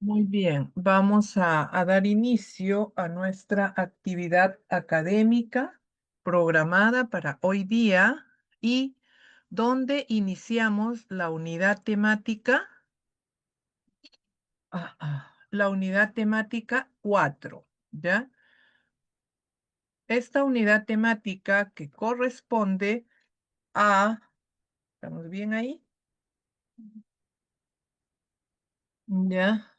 Muy bien, vamos a dar inicio a nuestra actividad académica programada para hoy día y donde iniciamos la unidad temática, la unidad temática 4, ¿ya? Esta unidad temática que corresponde a, ¿estamos bien ahí? ¿Ya?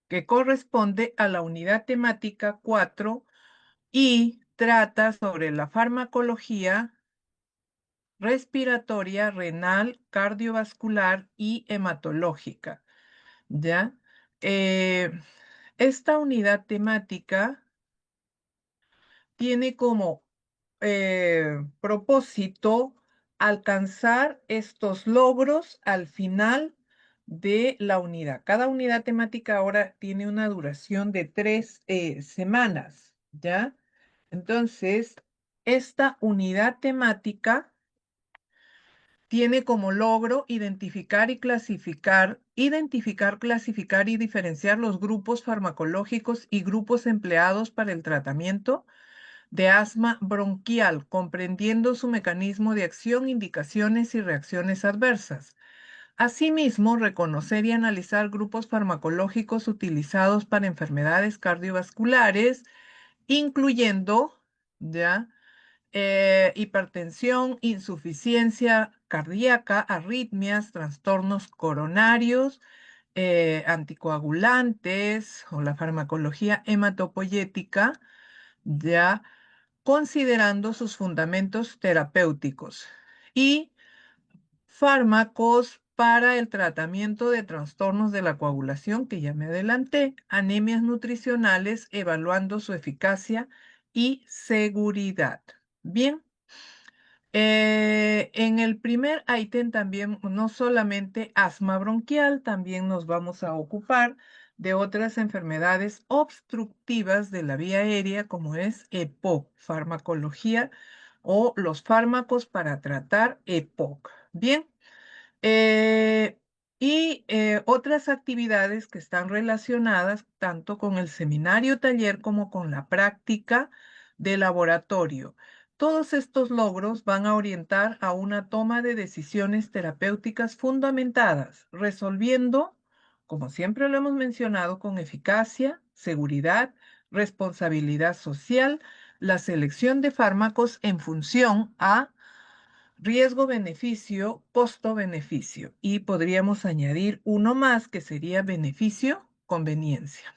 Que corresponde a la unidad temática 4 y trata sobre la farmacología respiratoria, renal, cardiovascular y hematológica, ¿ya? Eh, esta unidad temática tiene como propósito alcanzar estos logros al final de la unidad. Cada unidad temática ahora tiene una duración de 3 semanas, ¿ya? Entonces, esta unidad temática tiene como logro identificar, clasificar y diferenciar los grupos farmacológicos y grupos empleados para el tratamiento de asma bronquial, comprendiendo su mecanismo de acción, indicaciones y reacciones adversas. Asimismo, reconocer y analizar grupos farmacológicos utilizados para enfermedades cardiovasculares, incluyendo, ¿ya? Hipertensión, insuficiencia cardíaca, arritmias, trastornos coronarios, anticoagulantes o la farmacología hematopoyética, ya considerando sus fundamentos terapéuticos y fármacos para el tratamiento de trastornos de la coagulación, que ya me adelanté, anemias nutricionales, evaluando su eficacia y seguridad. Bien. En el primer ítem también, no solamente asma bronquial, también nos vamos a ocupar de otras enfermedades obstructivas de la vía aérea, como es EPOC, farmacología o los fármacos para tratar EPOC. Bien. Eh, otras actividades que están relacionadas tanto con el seminario taller como con la práctica de laboratorio. Todos estos logros van a orientar a una toma de decisiones terapéuticas fundamentadas, resolviendo, como siempre lo hemos mencionado, con eficacia, seguridad, responsabilidad social, la selección de fármacos en función a riesgo-beneficio, costo-beneficio. Y podríamos añadir uno más que sería beneficio-conveniencia.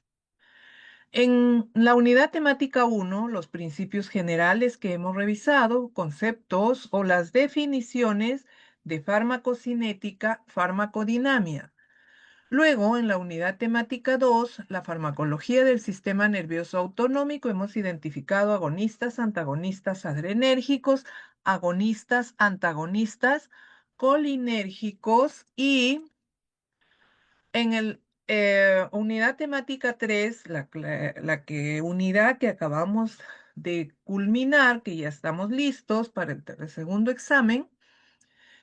En la unidad temática 1, los principios generales que hemos revisado, conceptos o las definiciones de farmacocinética, farmacodinamia. Luego, en la unidad temática 2, la farmacología del sistema nervioso autonómico, hemos identificado agonistas, antagonistas adrenérgicos, agonistas, antagonistas colinérgicos y en el unidad temática 3, unidad que acabamos de culminar, que ya estamos listos para el segundo examen,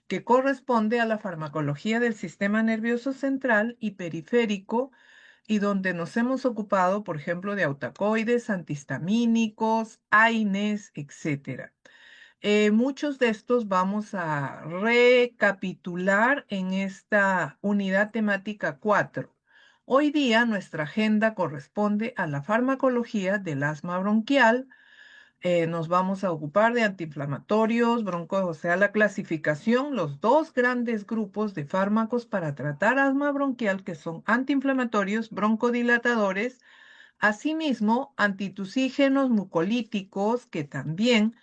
que corresponde a la farmacología del sistema nervioso central y periférico, y donde nos hemos ocupado, por ejemplo, de autacoides, antihistamínicos, AINES, etcétera. Muchos de estos vamos a recapitular en esta unidad temática 4. Hoy día nuestra agenda corresponde a la farmacología del asma bronquial. Nos vamos a ocupar de antiinflamatorios, o sea, la clasificación, los dos grandes grupos de fármacos para tratar asma bronquial, que son antiinflamatorios, broncodilatadores, asimismo, antitusígenos, mucolíticos, que también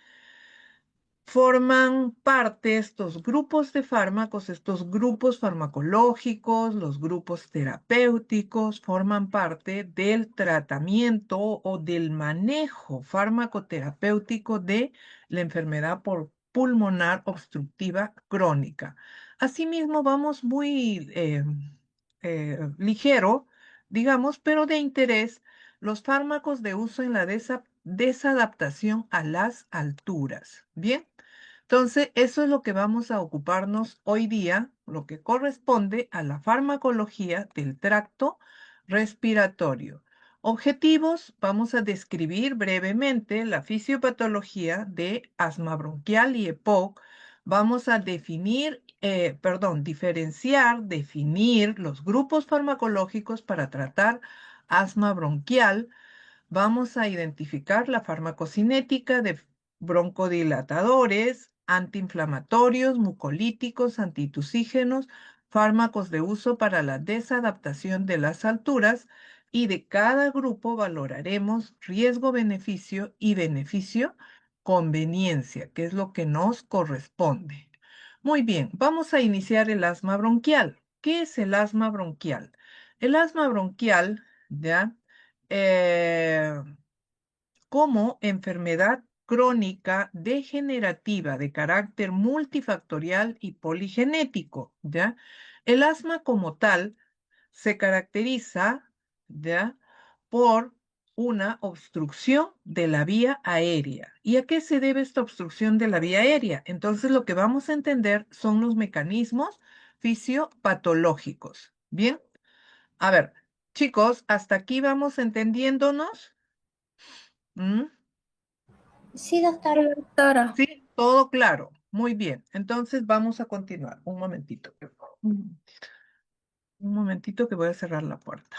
forman parte estos grupos de fármacos, estos grupos farmacológicos, los grupos terapéuticos, forman parte del tratamiento o del manejo farmacoterapéutico de la enfermedad por pulmonar obstructiva crónica. Asimismo, vamos muy ligero, digamos, pero de interés, los fármacos de uso en la desadaptación a las alturas. Bien. Entonces, eso es lo que vamos a ocuparnos hoy día, lo que corresponde a la farmacología del tracto respiratorio. Objetivos, vamos a describir brevemente la fisiopatología de asma bronquial y EPOC. Vamos a diferenciar, definir los grupos farmacológicos para tratar asma bronquial. Vamos a identificar la farmacocinética de broncodilatadores, antiinflamatorios, mucolíticos, antitusígenos, fármacos de uso para la desadaptación de las alturas y de cada grupo valoraremos riesgo-beneficio y beneficio-conveniencia, que es lo que nos corresponde. Muy bien, vamos a iniciar el asma bronquial. ¿Qué es el asma bronquial? El asma bronquial, ¿ya? eh, como enfermedad crónica degenerativa de carácter multifactorial y poligenético, ¿ya? El asma como tal se caracteriza, ¿ya? por una obstrucción de la vía aérea. ¿Y a qué se debe esta obstrucción de la vía aérea? Entonces lo que vamos a entender son los mecanismos fisiopatológicos. Bien, a ver, chicos, hasta aquí vamos entendiéndonos. ¿Mm? Sí, doctora. Doctora. Sí, todo claro. Muy bien. Entonces vamos a continuar. Un momentito. Un momentito que voy a cerrar la puerta.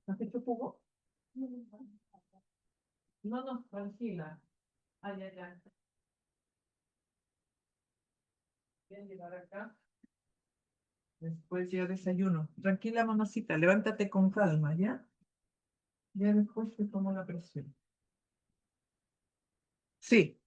¿Has hecho jugo? No, no, tranquila. Ay, ay, ay. Voy a llevar acá. Después ya desayuno. Tranquila, mamacita. Levántate con calma, ¿ya? Ya después te tomo la presión. Sí.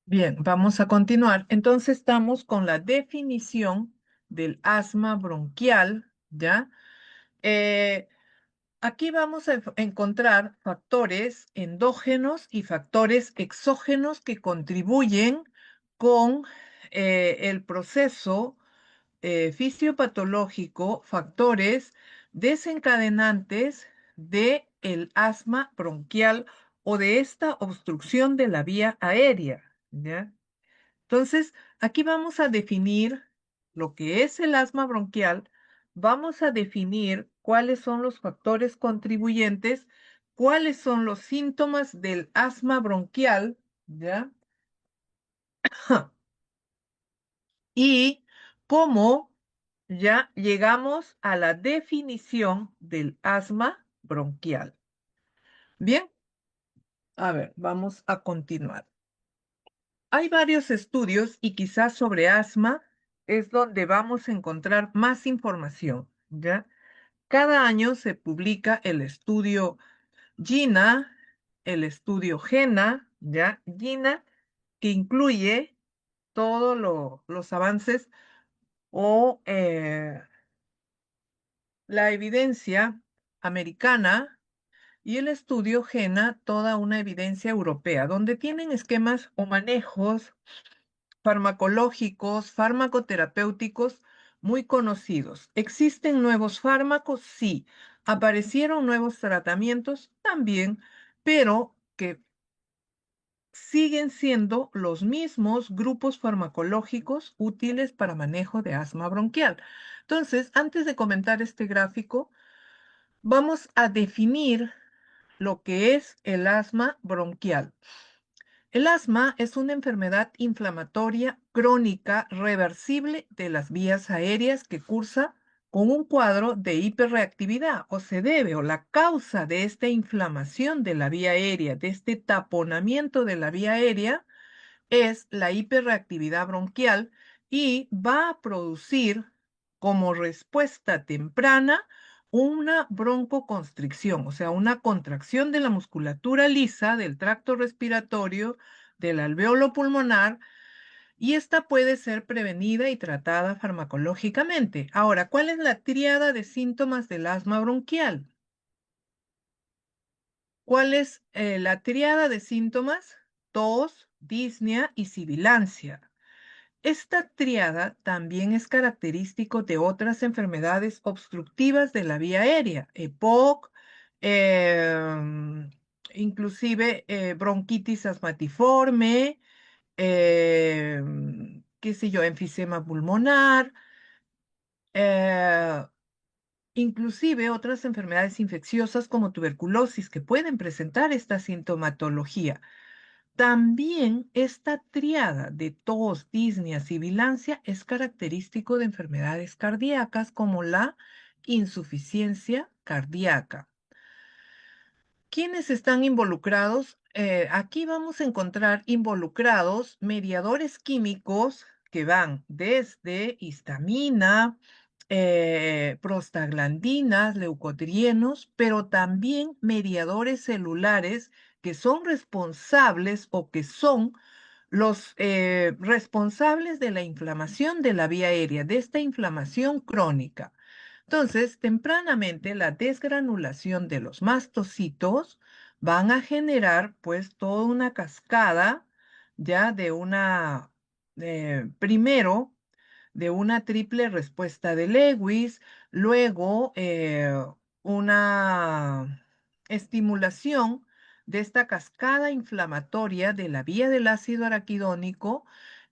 Bien, vamos a continuar. Entonces estamos con la definición del asma bronquial, ¿ya? Eh, Aquí vamos a encontrar factores endógenos y factores exógenos que contribuyen con el proceso fisiopatológico, factores desencadenantes de el asma bronquial o de esta obstrucción de la vía aérea, ¿ya? Entonces, aquí vamos a definir lo que es el asma bronquial, vamos a definir cuáles son los factores contribuyentes, cuáles son los síntomas del asma bronquial, ¿ya? Y cómo ya llegamos a la definición del asma bronquial. Bien, a ver, vamos a continuar. Hay varios estudios y quizás sobre asma es donde vamos a encontrar más información, ¿ya? Cada año se publica el estudio GINA, el estudio GENA, ¿ya? GINA, que incluye todos los avances o la evidencia americana y el estudio GENA, toda una evidencia europea, donde tienen esquemas o manejos farmacológicos, farmacoterapéuticos muy conocidos. ¿Existen nuevos fármacos? Sí. ¿Aparecieron nuevos tratamientos? También, pero que siguen siendo los mismos grupos farmacológicos útiles para manejo de asma bronquial. Entonces, antes de comentar este gráfico, vamos a definir lo que es el asma bronquial. El asma es una enfermedad inflamatoria crónica reversible de las vías aéreas que cursa con un cuadro de hiperreactividad o se debe o la causa de esta inflamación de la vía aérea, de este taponamiento de la vía aérea, es la hiperreactividad bronquial y va a producir como respuesta temprana una broncoconstricción, o sea, una contracción de la musculatura lisa del tracto respiratorio, del alveolo pulmonar, y esta puede ser prevenida y tratada farmacológicamente. Ahora, ¿cuál es la tríada de síntomas del asma bronquial? ¿Cuál es la tríada de síntomas? Tos, disnea y sibilancia. Esta triada también es característico de otras enfermedades obstructivas de la vía aérea, EPOC, inclusive bronquitis asmatiforme, qué sé yo, enfisema pulmonar, eh, inclusive otras enfermedades infecciosas como tuberculosis que pueden presentar esta sintomatología. También esta triada de tos, disnea, sibilancia es característico de enfermedades cardíacas como la insuficiencia cardíaca. ¿Quiénes están involucrados? Aquí vamos a encontrar involucrados mediadores químicos que van desde histamina, prostaglandinas, leucotrienos, pero también mediadores celulares que son responsables o que son los responsables de la inflamación de la vía aérea, de esta inflamación crónica. Entonces, tempranamente la desgranulación de los mastocitos van a generar pues toda una cascada ya de una, primero, de una triple respuesta de Lewis, luego una estimulación de esta cascada inflamatoria de la vía del ácido araquidónico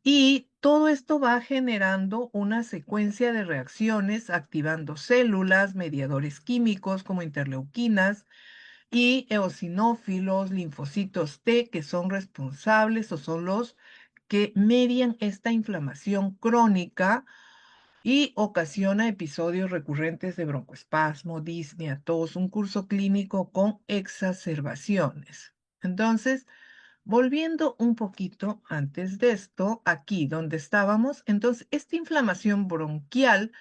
y todo esto va generando una secuencia de reacciones activando células, mediadores químicos como interleuquinas y eosinófilos, linfocitos T, que son responsables o son los que median esta inflamación crónica y ocasiona episodios recurrentes de broncoespasmo, disnea, tos, un curso clínico con exacerbaciones. Entonces, volviendo un poquito antes de esto, aquí donde estábamos, entonces, esta inflamación bronquial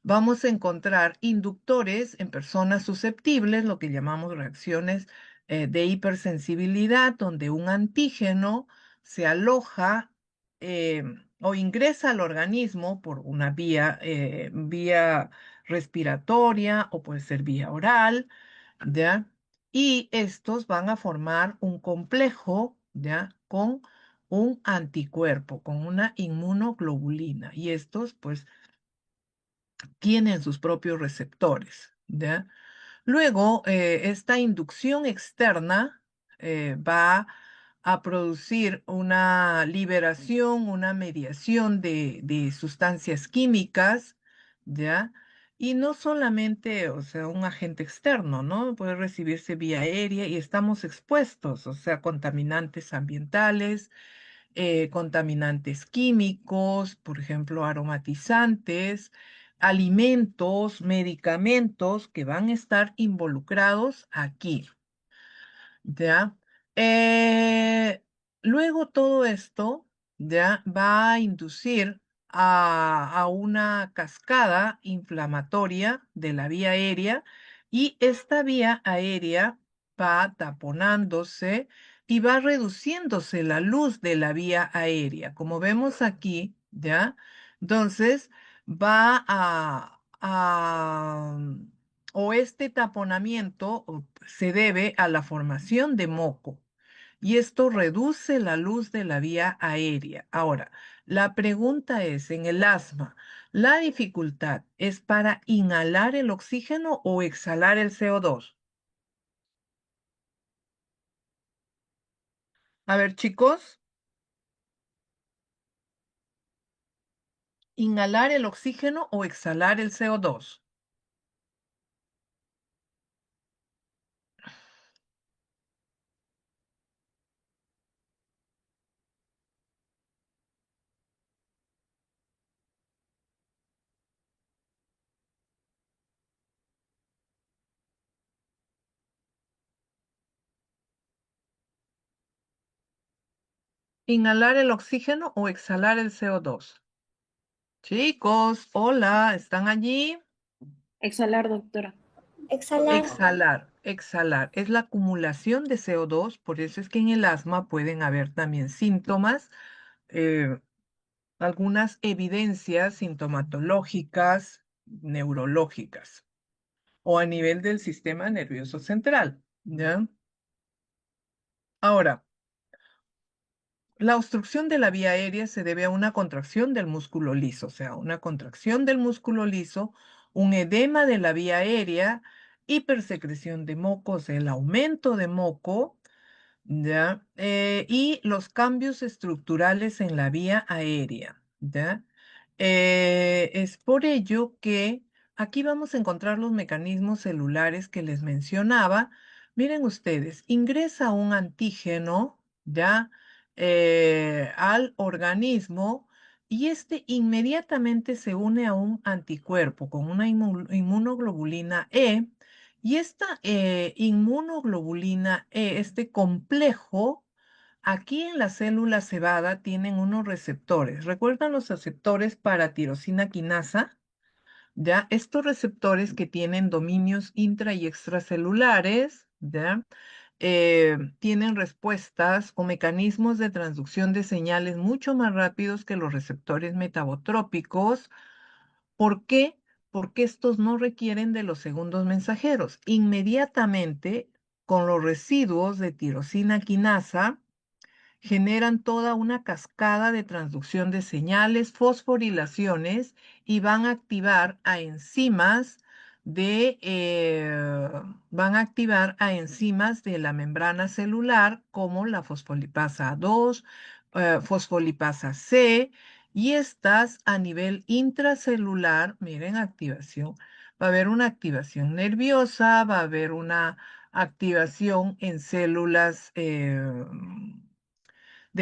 vamos a encontrar inductores en personas susceptibles, lo que llamamos reacciones de hipersensibilidad, donde un antígeno se aloja o ingresa al organismo por una vía respiratoria o puede ser vía oral, ¿ya? Y estos van a formar un complejo, ¿ya? Con un anticuerpo, con una inmunoglobulina. Y estos, pues, tienen sus propios receptores, ¿ya? Luego, esta inducción externa va a producir una liberación, una mediación de sustancias químicas, ¿ya? Y no solamente, o sea, un agente externo, ¿no? Puede recibirse vía aérea y estamos expuestos, o sea, contaminantes ambientales, contaminantes químicos, por ejemplo, aromatizantes, alimentos, medicamentos que van a estar involucrados aquí. ¿Ya? Eh, Luego todo esto ya va a inducir a una cascada inflamatoria de la vía aérea y esta vía aérea va taponándose y va reduciéndose la luz de la vía aérea. Como vemos aquí, ¿ya? Entonces va o este taponamiento se debe a la formación de moco y esto reduce la luz de la vía aérea. Ahora, la pregunta es, en el asma, ¿la dificultad es para inhalar el oxígeno o exhalar el CO2? A ver, chicos, inhalar el oxígeno o exhalar el CO2. Inhalar el oxígeno o exhalar el CO2. Chicos, hola, ¿están allí? Exhalar, doctora. Exhalar. Exhalar. Es la acumulación de CO2, por eso es que en el asma pueden haber también síntomas, eh, algunas evidencias sintomatológicas, neurológicas o a nivel del sistema nervioso central, ¿ya? Ahora, la obstrucción de la vía aérea se debe a una contracción del músculo liso, o sea, una contracción del músculo liso, un edema de la vía aérea, hipersecreción de mocos, el aumento de moco, ¿ya? Y los cambios estructurales en la vía aérea, ¿ya? Es por ello que aquí vamos a encontrar los mecanismos celulares que les mencionaba. Miren ustedes, ingresa un antígeno, ¿ya? Al organismo y este inmediatamente se une a un anticuerpo con una inmunoglobulina E y esta inmunoglobulina E, este complejo, aquí en la célula cebada tienen unos receptores. ¿Recuerdan los receptores para tirosina quinasa? ¿Ya? Estos receptores que tienen dominios intra y extracelulares, ¿ya? Tienen respuestas o mecanismos de transducción de señales mucho más rápidos que los receptores metabotrópicos. ¿Por qué? Porque estos no requieren de los segundos mensajeros. Inmediatamente, con los residuos de tirosina quinasa, generan toda una cascada de transducción de señales, fosforilaciones y van a activar a enzimas de la membrana celular como la fosfolipasa 2, fosfolipasa C y estas a nivel intracelular, miren, activación. Va a haber una activación nerviosa, va a haber una activación en células de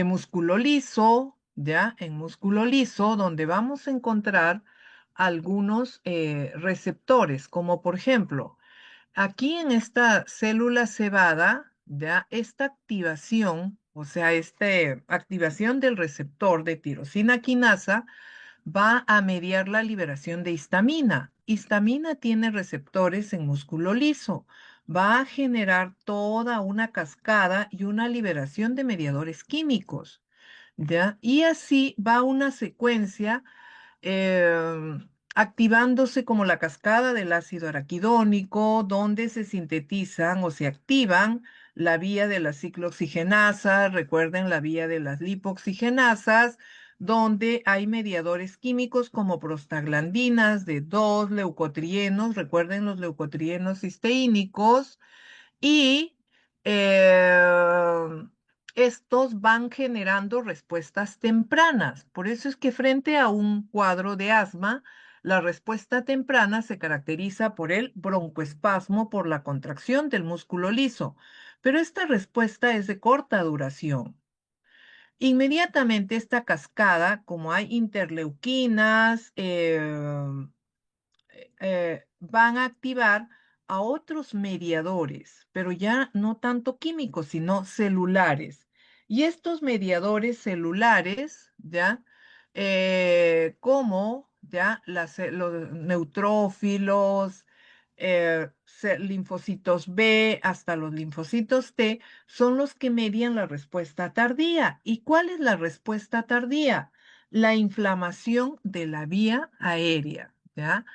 músculo liso, ¿ya? En músculo liso, donde vamos a encontrar algunos receptores, como por ejemplo, aquí en esta célula cebada, ¿ya? Esta activación, o sea, esta activación del receptor de tirosina quinasa, va a mediar la liberación de histamina. Histamina tiene receptores en músculo liso. Va a generar toda una cascada y una liberación de mediadores químicos, ¿ya? Y así va una secuencia activándose como la cascada del ácido araquidónico, donde se sintetizan o se activan la vía de la ciclooxigenasa, recuerden la vía de las lipoxigenasas, donde hay mediadores químicos como prostaglandinas de 2 leucotrienos, recuerden los leucotrienos cisteínicos, y eh, estos van generando respuestas tempranas. Por eso es que frente a un cuadro de asma, la respuesta temprana se caracteriza por el broncoespasmo, por la contracción del músculo liso, pero esta respuesta es de corta duración. Inmediatamente esta cascada, como hay interleuquinas, van a activar a otros mediadores, pero ya no tanto químicos, sino celulares. Y estos mediadores celulares, ¿ya? Como ya los neutrófilos, linfocitos B hasta los linfocitos T, son los que median la respuesta tardía. ¿Y cuál es la respuesta tardía? La inflamación de la vía aérea, ¿ya?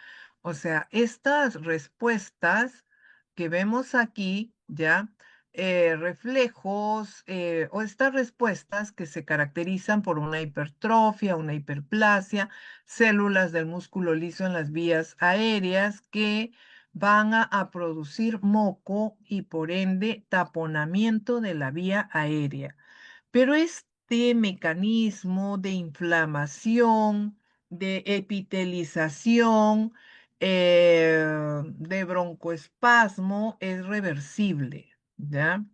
O sea, estas respuestas que vemos aquí, ¿ya? Reflejos o estas respuestas que se caracterizan por una hipertrofia, una hiperplasia, células del músculo liso en las vías aéreas que van a producir moco y por ende taponamiento de la vía aérea. Pero este mecanismo de inflamación, de epitelización, de broncoespasmo es reversible, ¿ya?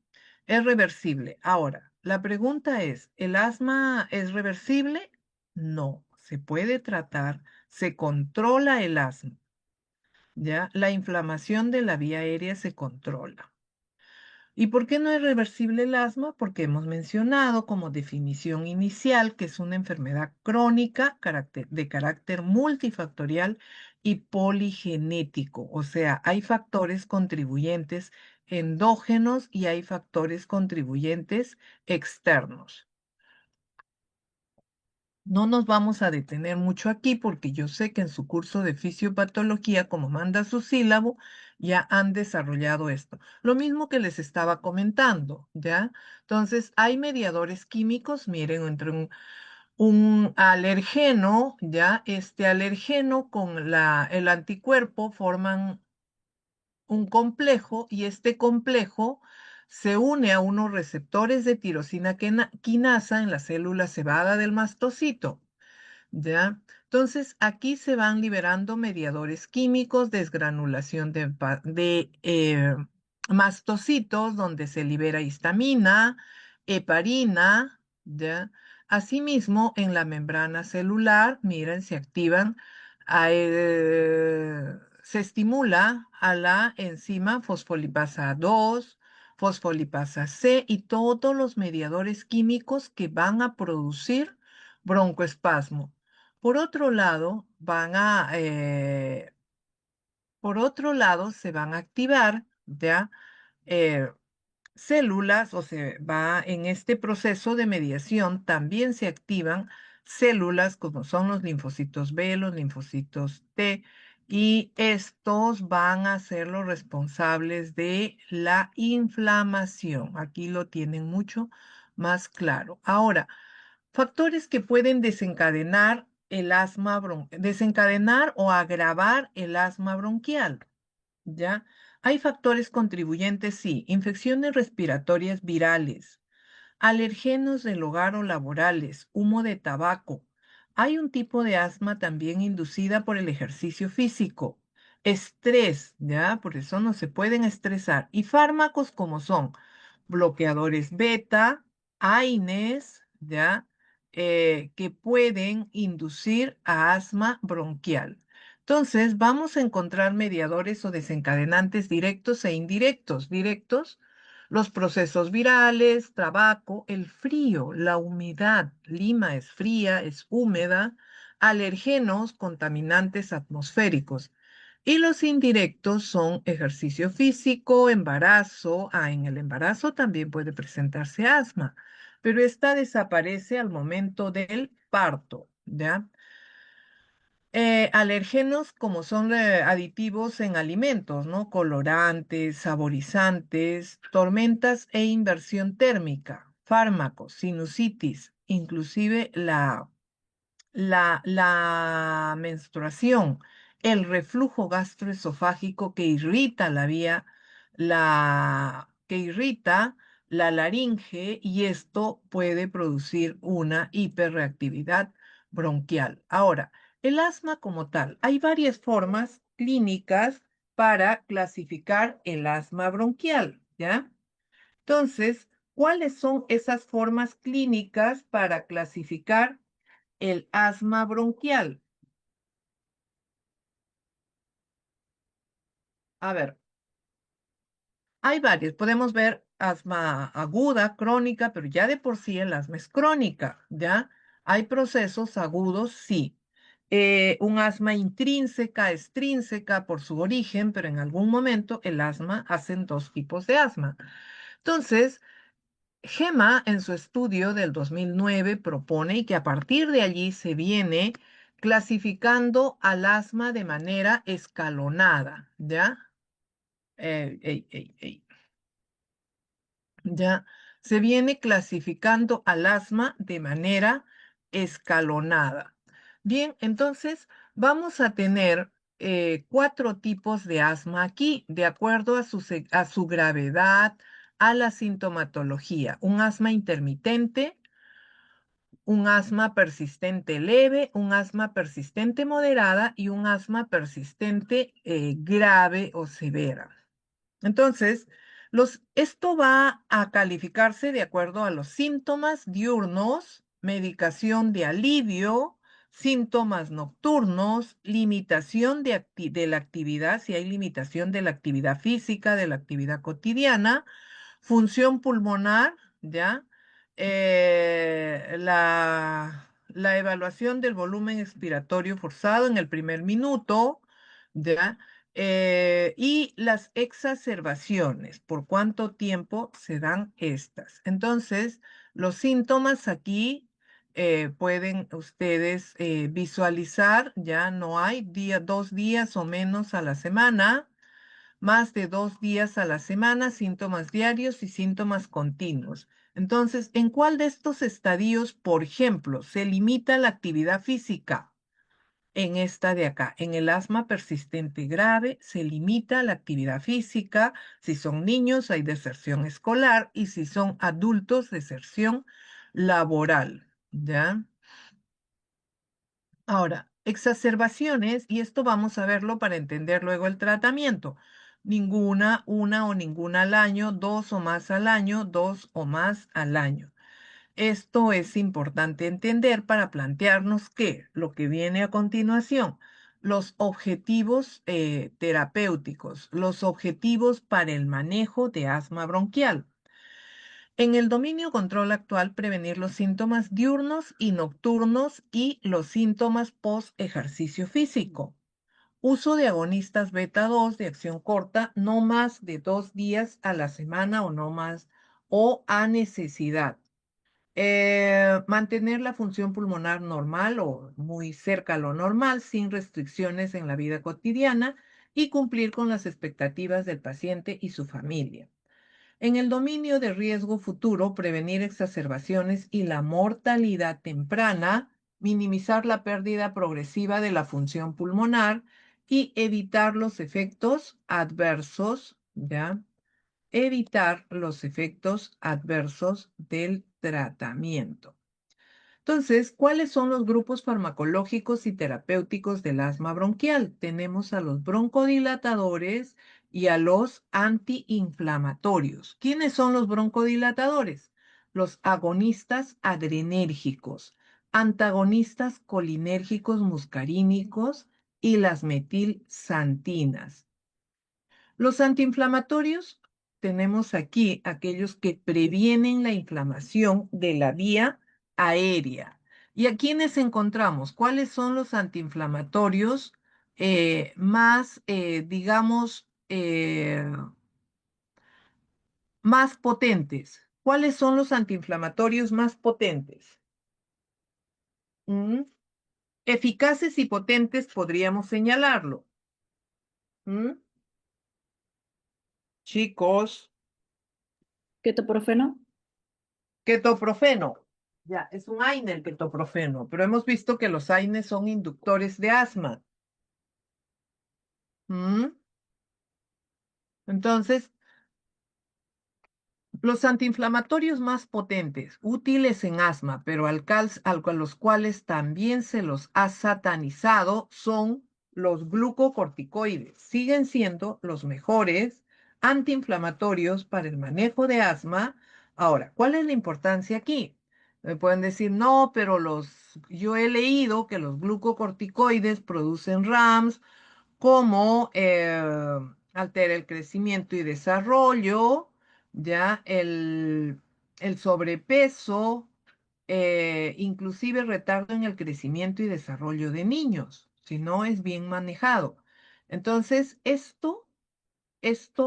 Es reversible. Ahora, la pregunta es, ¿el asma es reversible? No, se puede tratar, se controla el asma, ¿ya? La inflamación de la vía aérea se controla. ¿Y por qué no es reversible el asma? Porque hemos mencionado como definición inicial que es una enfermedad crónica de carácter multifactorial y poligenético. O sea, hay factores contribuyentes endógenos y hay factores contribuyentes externos. No nos vamos a detener mucho aquí porque yo sé que en su curso de fisiopatología, como manda su sílabo, ya han desarrollado esto. Lo mismo que les estaba comentando, ¿ya? Entonces, hay mediadores químicos, miren, entre un alergeno, ¿ya? Este alergeno con el anticuerpo forman un complejo y este complejo se une a unos receptores de tirosina quinasa en la célula cebada del mastocito. ¿Ya? Entonces, aquí se van liberando mediadores químicos, desgranulación de mastocitos, donde se libera histamina, heparina, ¿ya? Asimismo, en la membrana celular, miren, se activan, se estimula a la enzima fosfolipasa 2, fosfolipasa C y todos los mediadores químicos que van a producir broncoespasmo. Por otro lado, por otro lado, se van a activar ya eh, células, o se va en este proceso de mediación, también se activan células como son los linfocitos B, los linfocitos T, y estos van a ser los responsables de la inflamación. Aquí lo tienen mucho más claro. Ahora, factores que pueden desencadenar desencadenar o agravar el asma bronquial, ¿ya? Hay factores contribuyentes, sí, infecciones respiratorias virales, alergenos del hogar o laborales, humo de tabaco. Hay un tipo de asma también inducida por el ejercicio físico, estrés, ¿ya? Por eso no se pueden estresar. Y fármacos como son bloqueadores beta, AINES, ¿ya? Que pueden inducir a asma bronquial. Entonces, vamos a encontrar mediadores o desencadenantes directos e indirectos. Directos, los procesos virales, tabaco, el frío, la humedad. Lima es fría, es húmeda, alergenos, contaminantes atmosféricos. Y los indirectos son ejercicio físico, embarazo. En el embarazo también puede presentarse asma, pero esta desaparece al momento del parto, ¿ya? Alérgenos como son aditivos en alimentos, ¿no? Colorantes, saborizantes, tormentas e inversión térmica, fármacos, sinusitis, inclusive la menstruación, el reflujo gastroesofágico que irrita que irrita la laringe y esto puede producir una hiperreactividad bronquial. Ahora, el asma como tal, hay varias formas clínicas para clasificar el asma bronquial, ¿ya? Entonces, ¿cuáles son esas formas clínicas para clasificar el asma bronquial? A ver, hay varios. Podemos ver asma aguda, crónica, pero ya de por sí el asma es crónica, ¿ya? Hay procesos agudos, sí. Un asma intrínseca, extrínseca por su origen, pero en algún momento el asma hacen dos tipos de asma. Entonces, Gema, en su estudio del 2009, propone y que a partir de allí se viene clasificando al asma de manera escalonada, ¿ya? Ey, ey, ey. Ya se viene clasificando al asma de manera escalonada. Bien, entonces vamos a tener cuatro tipos de asma aquí, de acuerdo a su gravedad, a la sintomatología. Un asma intermitente, un asma persistente leve, un asma persistente moderada y un asma persistente grave o severa. Entonces, esto va a calificarse de acuerdo a los síntomas diurnos, medicación de alivio, síntomas nocturnos, limitación de la actividad, si hay limitación de la actividad física, de la actividad cotidiana, función pulmonar, ¿ya? La evaluación del volumen expiratorio forzado en el primer minuto, ¿ya? Y las exacerbaciones, por cuánto tiempo se dan estas. Entonces, los síntomas aquí pueden ustedes visualizar, ya no hay 2 días o menos a la semana, más de 2 días a la semana, síntomas diarios y síntomas continuos. Entonces, ¿en cuál de estos estadios, por ejemplo, se limita la actividad física? En esta de acá, en el asma persistente grave, se limita la actividad física. Si son niños, hay deserción escolar y si son adultos, deserción laboral. ¿Ya? Ahora, exacerbaciones, y esto vamos a verlo para entender luego el tratamiento. Ninguna, una o ninguna al año, dos o más al año, dos o más al año. Esto es importante entender para plantearnos que lo que viene a continuación, los objetivos terapéuticos, los objetivos para el manejo de asma bronquial. En el dominio control actual, prevenir los síntomas diurnos y nocturnos y los síntomas post ejercicio físico. Uso de agonistas beta 2 de acción corta, no más de 2 días a la semana o no más, o a necesidad. Mantener la función pulmonar normal o muy cerca a lo normal, sin restricciones en la vida cotidiana y cumplir con las expectativas del paciente y su familia. En el dominio de riesgo futuro, prevenir exacerbaciones y la mortalidad temprana, minimizar la pérdida progresiva de la función pulmonar y evitar los efectos adversos, ¿ya? Evitar los efectos adversos del tratamiento. Entonces, ¿cuáles son los grupos farmacológicos y terapéuticos del asma bronquial? Tenemos a los broncodilatadores y a los antiinflamatorios. ¿Quiénes son los broncodilatadores? Los agonistas adrenérgicos, antagonistas colinérgicos muscarínicos y las metilsantinas. Los antiinflamatorios, tenemos aquí aquellos que previenen la inflamación de la vía aérea. ¿Y a quiénes encontramos? ¿Cuáles son los antiinflamatorios más, digamos, más potentes? ¿Cuáles son los antiinflamatorios más potentes? ¿Mm? Eficaces y potentes podríamos señalarlo. ¿Mm? Chicos. Ketoprofeno. Ketoprofeno. Ya, es un AINE el ketoprofeno, pero hemos visto que los AINES son inductores de asma. ¿Mm? Entonces, los antiinflamatorios más potentes, útiles en asma, pero a los cuales también se los ha satanizado, son los glucocorticoides. Siguen siendo los mejores antiinflamatorios para el manejo de asma. Ahora, ¿cuál es la importancia aquí? Me pueden decir, no, pero yo he leído que los glucocorticoides producen RAMs como altera el crecimiento y desarrollo, ya el sobrepeso, inclusive retardo en el crecimiento y desarrollo de niños, si no es bien manejado. Entonces, esto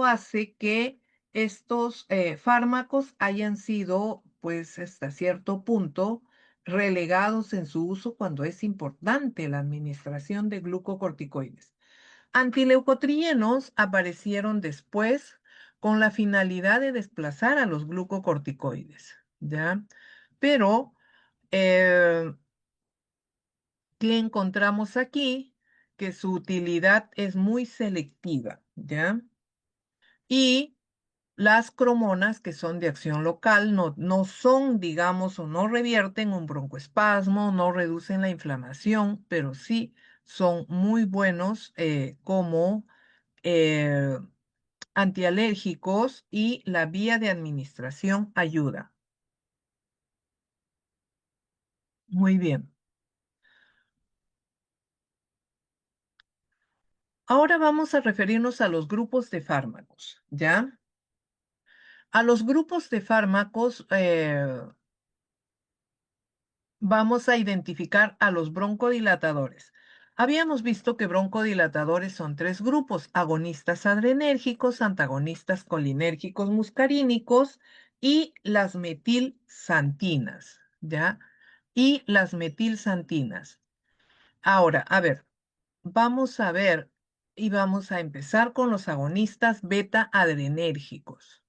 hace que estos fármacos hayan sido, pues, hasta cierto punto, relegados en su uso cuando es importante la administración de glucocorticoides. Antileucotrienos aparecieron después con la finalidad de desplazar a los glucocorticoides, ¿ya? Pero, eh, ¿qué encontramos aquí? Que su utilidad es muy selectiva, ¿ya? Y Las cromonas, que son de acción local, no son, digamos, o no revierten un broncoespasmo, no reducen la inflamación, pero sí son muy buenos como eh, antialérgicos y la vía de administración ayuda. Muy bien. Ahora vamos a referirnos a los grupos de fármacos, ¿ya? A los grupos de fármacos vamos a identificar a los broncodilatadores. Habíamos visto que broncodilatadores son tres grupos: agonistas adrenérgicos, antagonistas colinérgicos muscarínicos y las metilsantinas, ¿ya? Y las metilsantinas. Ahora, a ver, vamos a ver y vamos a empezar con los agonistas beta adrenérgicos.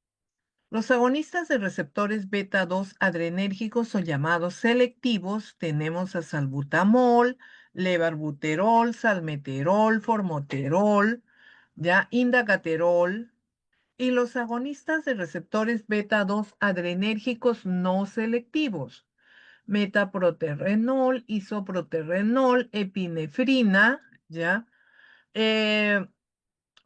Los agonistas de receptores beta 2 adrenérgicos o llamados selectivos tenemos a salbutamol, levarbuterol, salmeterol, formoterol, ya indacaterol. Y los agonistas de receptores beta 2 adrenérgicos no selectivos: metaproterrenol, isoproterrenol, epinefrina, ¿ya? Eh,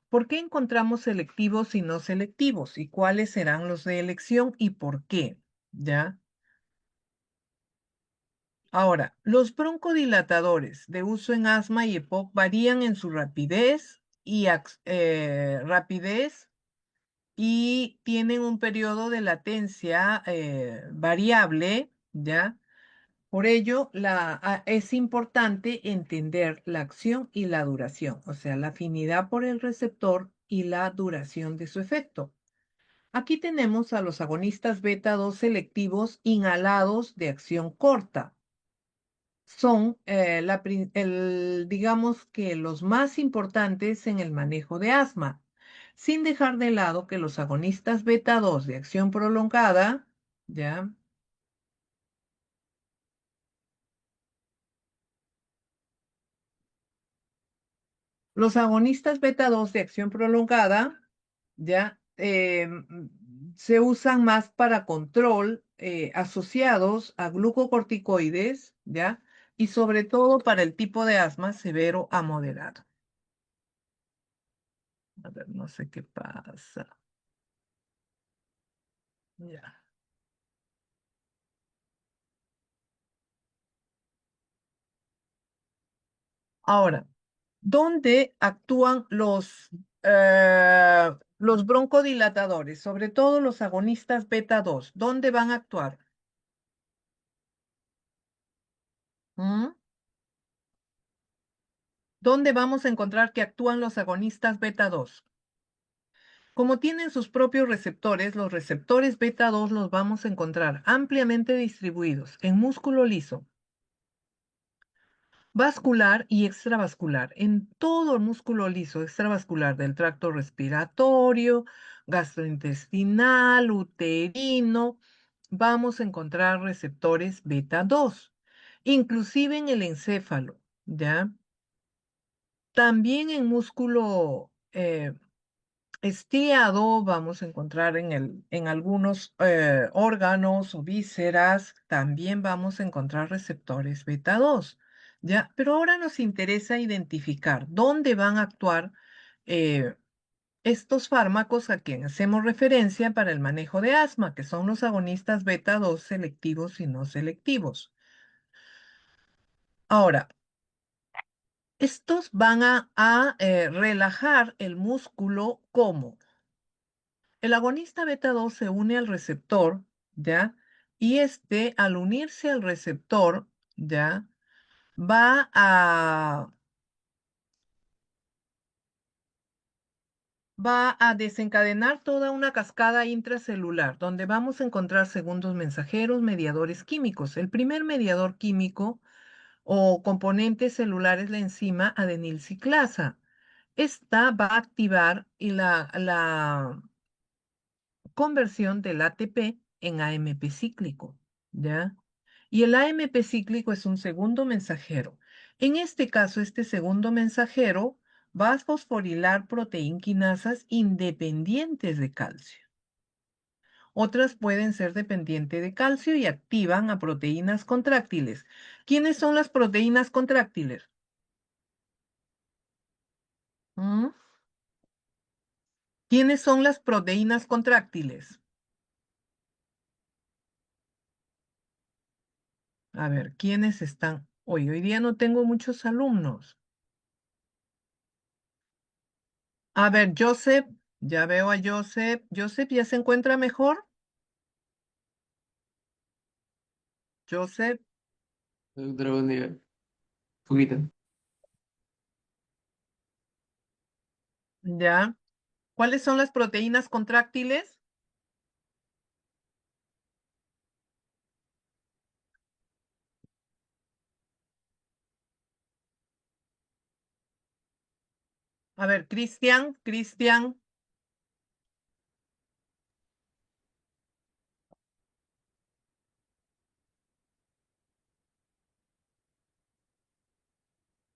¿Por qué encontramos selectivos y no selectivos? ¿Y cuáles serán los de elección y por qué? ¿Ya? Ahora, los broncodilatadores de uso en asma y EPOC varían en su rapidez y tienen un periodo de latencia variable, ¿ya? Por ello, es importante entender la acción y la duración, o sea, la afinidad por el receptor y la duración de su efecto. Aquí tenemos a los agonistas beta 2 selectivos inhalados de acción corta. Son, digamos que los más importantes en el manejo de asma, sin dejar de lado que los agonistas beta 2 de acción prolongada, ¿ya? Los agonistas beta 2 de acción prolongada, ¿ya? Se usan más para control, asociados a glucocorticoides, ¿ya? Y sobre todo para el tipo de asma severo a moderado. A ver, no sé qué pasa. Ya. Ahora, ¿dónde actúan los broncodilatadores? Sobre todo los agonistas beta 2. ¿Dónde van a actuar? ¿Mm? ¿Dónde vamos a encontrar que actúan los agonistas beta 2? Como tienen sus propios receptores, los receptores beta 2 los vamos a encontrar ampliamente distribuidos en músculo liso, vascular y extravascular, en todo el músculo liso extravascular del tracto respiratorio, gastrointestinal, uterino. Vamos a encontrar receptores beta 2, inclusive en el encéfalo, ¿ya? También en músculo estriado vamos a encontrar en algunos órganos o vísceras, también vamos a encontrar receptores beta 2, ¿ya? Pero ahora nos interesa identificar dónde van a actuar eh, estos fármacos a quien hacemos referencia para el manejo de asma, que son los agonistas beta 2 selectivos y no selectivos. Ahora, estos van a relajar el músculo. ¿Cómo? El agonista beta 2 se une al receptor, ¿ya? Y este, al unirse al receptor, ¿ya? Va a, va a desencadenar toda una cascada intracelular, donde vamos a encontrar segundos mensajeros, mediadores químicos. El primer mediador químico o componente celular es la enzima adenilciclasa. Esta va a activar y la conversión del ATP en AMP cíclico, ¿ya? Y el AMP cíclico es un segundo mensajero. En este caso, este segundo mensajero va a fosforilar proteínquinasas independientes de calcio, Otras pueden ser dependientes de calcio y activan a proteínas contráctiles. ¿Quiénes son las proteínas contráctiles? ¿Mm? ¿Quiénes son las proteínas contráctiles? A ver, ¿quiénes están? Hoy día no tengo muchos alumnos. A ver, Joseph, ya veo a Joseph. ¿Joseph ya se encuentra mejor? Joseph, Doctora, buen día. Poquito. ya. ¿Cuáles son las proteínas contráctiles? A ver, Cristian.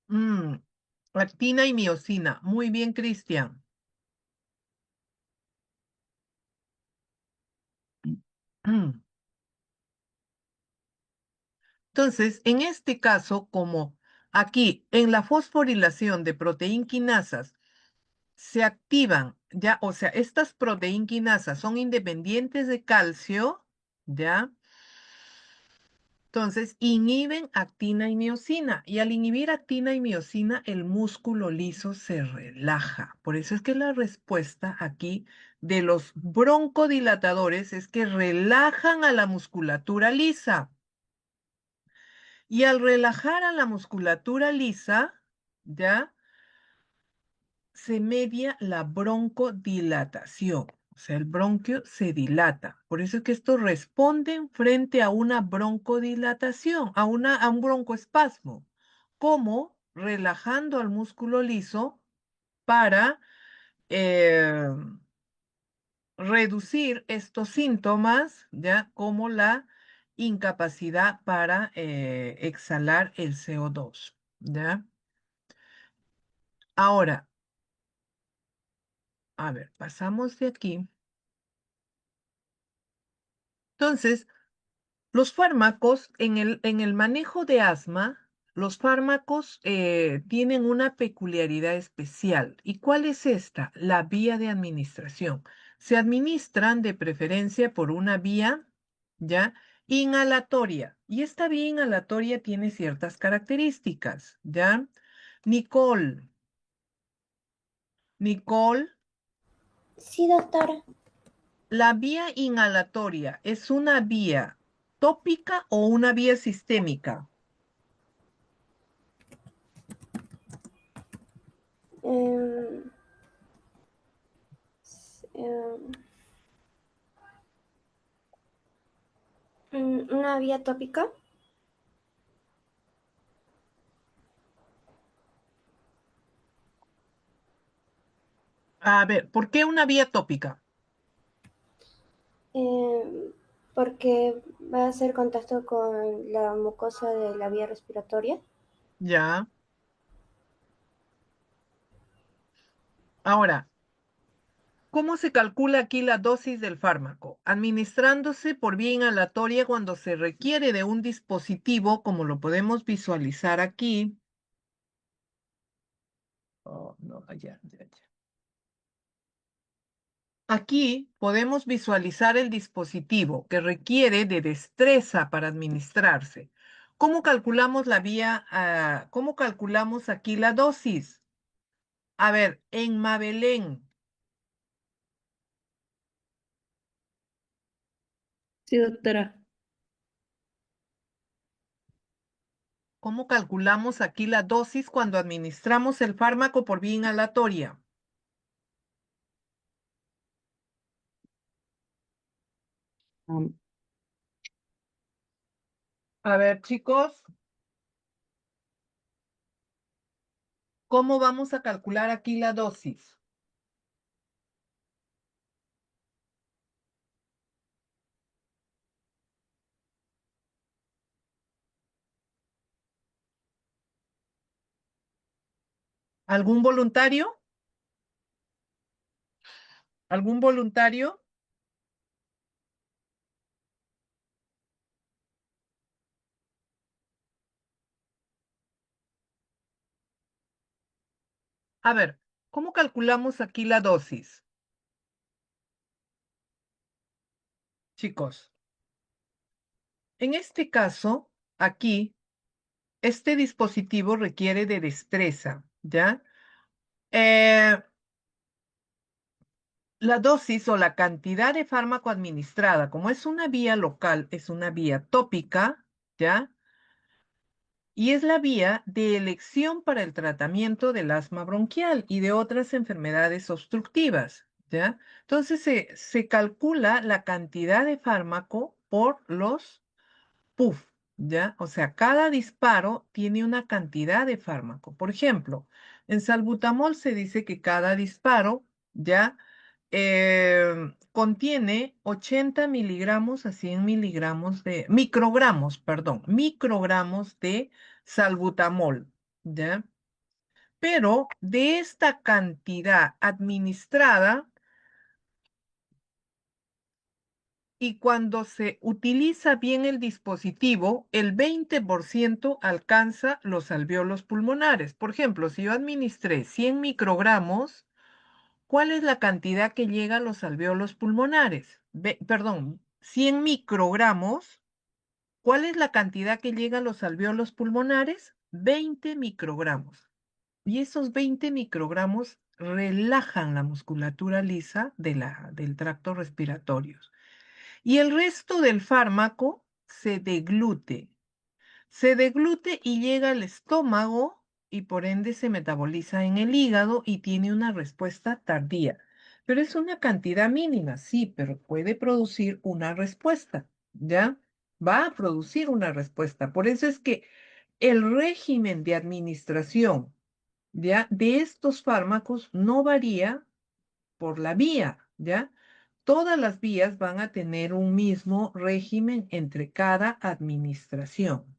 Mm, actina y miosina. Muy bien, Cristian. Entonces, en este caso, como aquí en la fosforilación de proteínquinasas se activan, ya, o sea, estas proteínquinasas son independientes de calcio, ¿ya? Entonces, inhiben actina y miosina. Y al inhibir actina y miosina, el músculo liso se relaja. Por eso es que la respuesta aquí de los broncodilatadores es que relajan a la musculatura lisa. Y al relajar a la musculatura lisa, ¿ya? Se media la broncodilatación. O sea, el bronquio se dilata. Por eso es que estos responden frente a una broncodilatación, a un broncoespasmo, como relajando al músculo liso para eh, reducir estos síntomas, ya como la incapacidad para exhalar el CO2, ¿ya? Ahora, a ver, pasamos de aquí. Entonces, los fármacos, en el manejo de asma, los fármacos tienen una peculiaridad especial. ¿Y cuál es esta? La vía de administración. Se administran de preferencia por una vía, ¿ya? Inhalatoria. Y esta vía inhalatoria tiene ciertas características, ¿ya? Nicole, Nicole, Sí, doctora. ¿la vía inhalatoria es una vía tópica o una vía sistémica? Em, em, una vía tópica. A ver, ¿por qué una vía tópica? em, Porque va a hacer contacto con la mucosa de la vía respiratoria. Ya. Ahora, ¿cómo se calcula aquí la dosis del fármaco? Administrándose por vía inhalatoria cuando se requiere de un dispositivo, como lo podemos visualizar aquí. Oh, no, ya. Aquí podemos visualizar el dispositivo que requiere de destreza para administrarse. ¿Cómo calculamos la vía, cómo calculamos aquí la dosis? A ver, en Mabelén, Sí, doctora. ¿cómo calculamos aquí la dosis cuando administramos el fármaco por vía inhalatoria? Am, A ver, chicos, ¿cómo vamos a calcular aquí la dosis? ¿Algún voluntario? ¿Algún voluntario? A ver, ¿cómo calculamos aquí la dosis? Chicos, en este caso, aquí, este dispositivo requiere de destreza, ¿ya? Eh, la dosis o la cantidad de fármaco administrada, como es una vía local, es una vía tópica, ¿ya? Y es la vía de elección para el tratamiento del asma bronquial y de otras enfermedades obstructivas, ¿ya? Entonces se calcula la cantidad de fármaco por los puff, ¿ya? O sea, cada disparo tiene una cantidad de fármaco. Por ejemplo, en salbutamol se dice que cada disparo, ¿ya? Contiene 80 miligramos a 100 miligramos de, microgramos, perdón, microgramos de salbutamol, ¿ya? Pero de esta cantidad administrada, y cuando se utiliza bien el dispositivo, el 20% alcanza los alvéolos pulmonares. Por ejemplo, si yo administré 100 microgramos, ¿cuál es la cantidad que llega a los alvéolos pulmonares? Perdón, 100 microgramos, ¿cuál es la cantidad que llega a los alvéolos pulmonares? 20 microgramos. Y esos 20 microgramos relajan la musculatura lisa del tracto respiratorio. Y el resto del fármaco se deglute. Se deglute y llega al estómago y por ende se metaboliza en el hígado y tiene una respuesta tardía. Pero es una cantidad mínima, sí, pero puede producir una respuesta, ¿ya? Va a producir una respuesta. Por eso es que el régimen de administración, ¿ya? De estos fármacos no varía por la vía, ¿ya? Todas las vías van a tener un mismo régimen entre cada administración,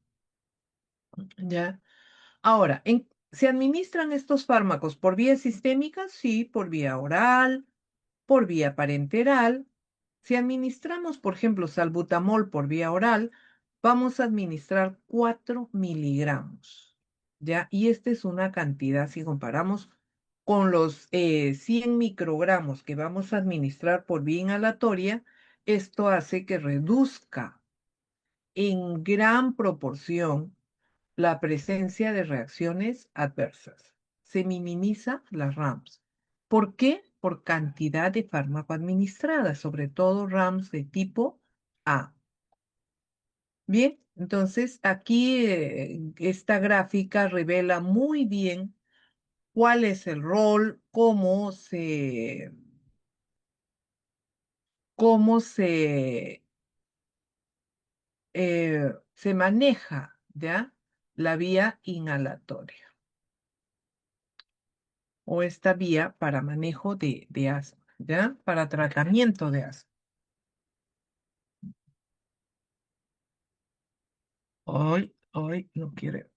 ¿ya? Ahora, ¿se administran estos fármacos por vía sistémica? Sí, por vía oral, por vía parenteral. Si administramos, por ejemplo, salbutamol por vía oral, vamos a administrar 4 miligramos, ¿ya? Y esta es una cantidad, si comparamos con los 100 microgramos que vamos a administrar por vía inhalatoria, esto hace que reduzca en gran proporción la presencia de reacciones adversas. Se minimiza las RAMS. ¿Por qué? Por cantidad de fármaco administrada, sobre todo RAMS de tipo A. Bien, entonces aquí esta gráfica revela muy bien cuál es el rol, cómo se maneja, ¿ya? La vía inhalatoria o esta vía para manejo de asma, ¿ya? Para tratamiento de asma. Hoy no quiere.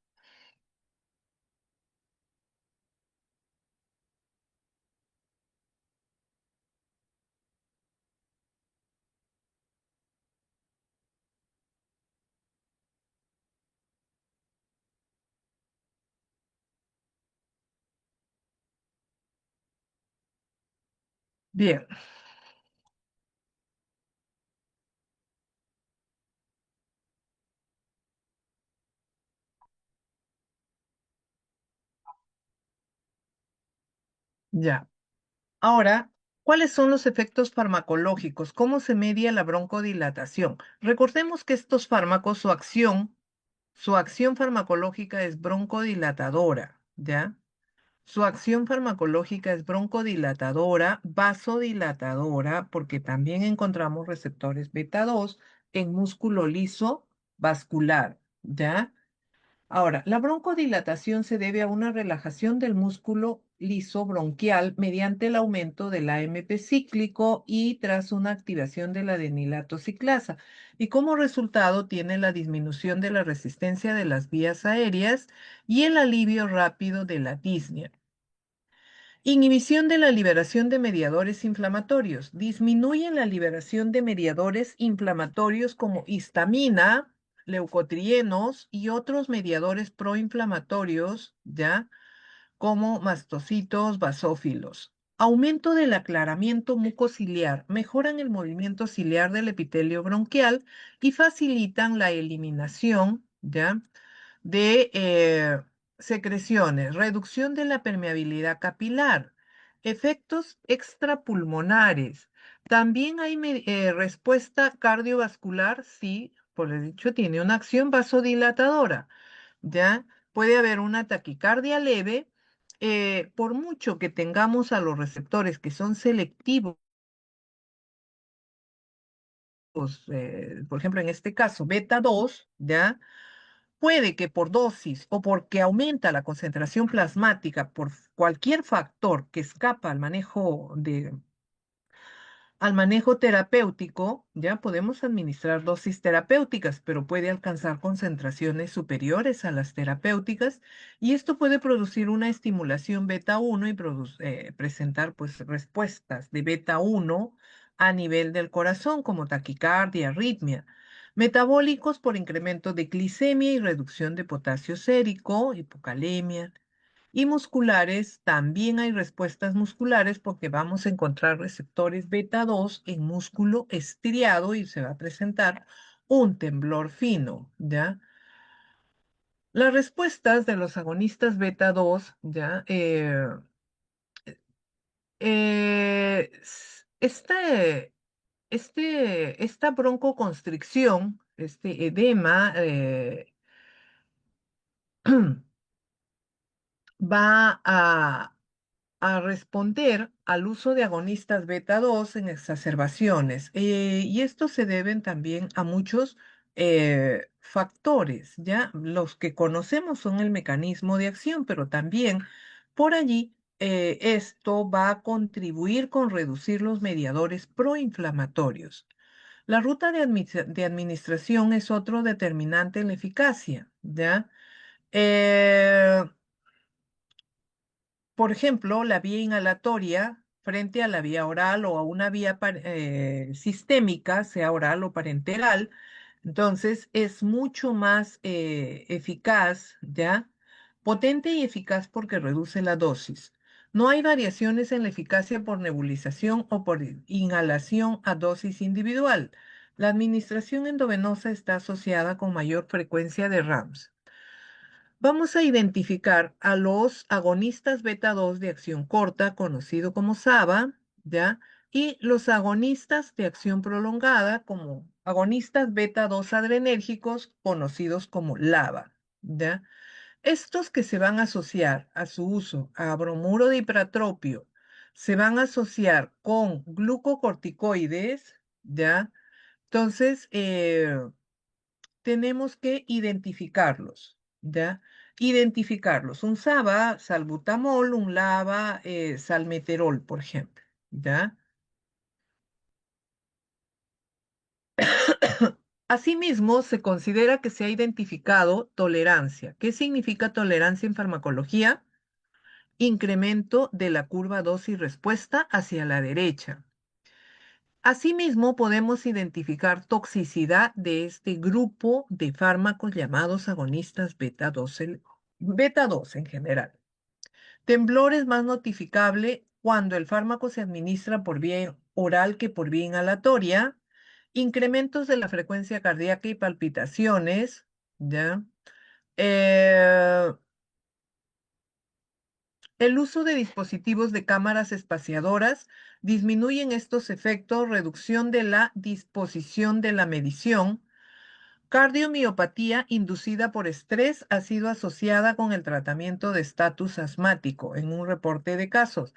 Bien, ya. Ahora, ¿cuáles son los efectos farmacológicos? ¿Cómo se media la broncodilatación? Recordemos que estos fármacos, su acción farmacológica es broncodilatadora, ¿ya? Su acción farmacológica es broncodilatadora, vasodilatadora, porque también encontramos receptores beta 2 en músculo liso vascular, ¿ya? Ahora, la broncodilatación se debe a una relajación del músculo liso bronquial mediante el aumento del AMP cíclico y tras una activación de la adenilato ciclasa. Y como resultado tiene la disminución de la resistencia de las vías aéreas y el alivio rápido de la disnea. Inhibición de la liberación de mediadores inflamatorios. Disminuye la liberación de mediadores inflamatorios como histamina, leucotrienos y otros mediadores proinflamatorios, ¿ya? como mastocitos basófilos. Aumento del aclaramiento mucociliar. Mejoran el movimiento ciliar del epitelio bronquial y facilitan la eliminación, ¿ya? de secreciones, reducción de la permeabilidad capilar, efectos extrapulmonares. También hay respuesta cardiovascular, sí, por el dicho, tiene una acción vasodilatadora, ¿ya? Puede haber una taquicardia leve, por mucho que tengamos a los receptores que son selectivos, por ejemplo, en este caso, beta 2, ¿ya? Puede que por dosis o porque aumenta la concentración plasmática por cualquier factor que escapa al manejo terapéutico, ya podemos administrar dosis terapéuticas, pero puede alcanzar concentraciones superiores a las terapéuticas y esto puede producir una estimulación beta 1 y presentar pues respuestas de beta 1 a nivel del corazón como taquicardia, arritmia. Metabólicos por incremento de glicemia y reducción de potasio sérico, hipocalemia, y musculares, también hay respuestas musculares porque vamos a encontrar receptores beta 2 en músculo estriado y se va a presentar un temblor fino, ¿ya? Las respuestas de los agonistas beta 2, ¿ya? Esta broncoconstricción, este edema, va a responder al uso de agonistas beta 2 en exacerbaciones. Y estos se deben también a muchos factores, ¿ya? Los que conocemos son el mecanismo de acción, pero también por allí esto va a contribuir con reducir los mediadores proinflamatorios. La ruta de administración es otro determinante en la eficacia, ¿ya? Eh, por ejemplo, la vía inhalatoria frente a la vía oral o a una vía sistémica, sea oral o parenteral, entonces es mucho más eficaz, ¿ya? Potente y eficaz porque reduce la dosis. No hay variaciones en la eficacia por nebulización o por inhalación a dosis individual. La administración endovenosa está asociada con mayor frecuencia de RAMS. Vamos a identificar a los agonistas beta 2 de acción corta, conocido como SABA, ¿ya? Y los agonistas de acción prolongada, como agonistas beta 2 adrenérgicos, conocidos como LABA, ¿ya? Estos que se van a asociar a su uso a bromuro de hipratropio, se van a asociar con glucocorticoides, ¿ya? Entonces, tenemos que identificarlos, ¿ya? Identificarlos. Un SABA, salbutamol, un LABA, salmeterol, por ejemplo, ¿ya? Asimismo, se considera que se ha identificado tolerancia. ¿Qué significa tolerancia en farmacología? Incremento de la curva dosis-respuesta hacia la derecha. Asimismo, podemos identificar toxicidad de este grupo de fármacos llamados agonistas beta 2, beta 2 en general. Temblor es más notificable cuando el fármaco se administra por vía oral que por vía inhalatoria. Incrementos de la frecuencia cardíaca y palpitaciones, ¿ya? Eh, el uso de dispositivos de cámaras espaciadoras disminuyen estos efectos, reducción de la disposición de la medición. Cardiomiopatía inducida por estrés ha sido asociada con el tratamiento de estatus asmático en un reporte de casos.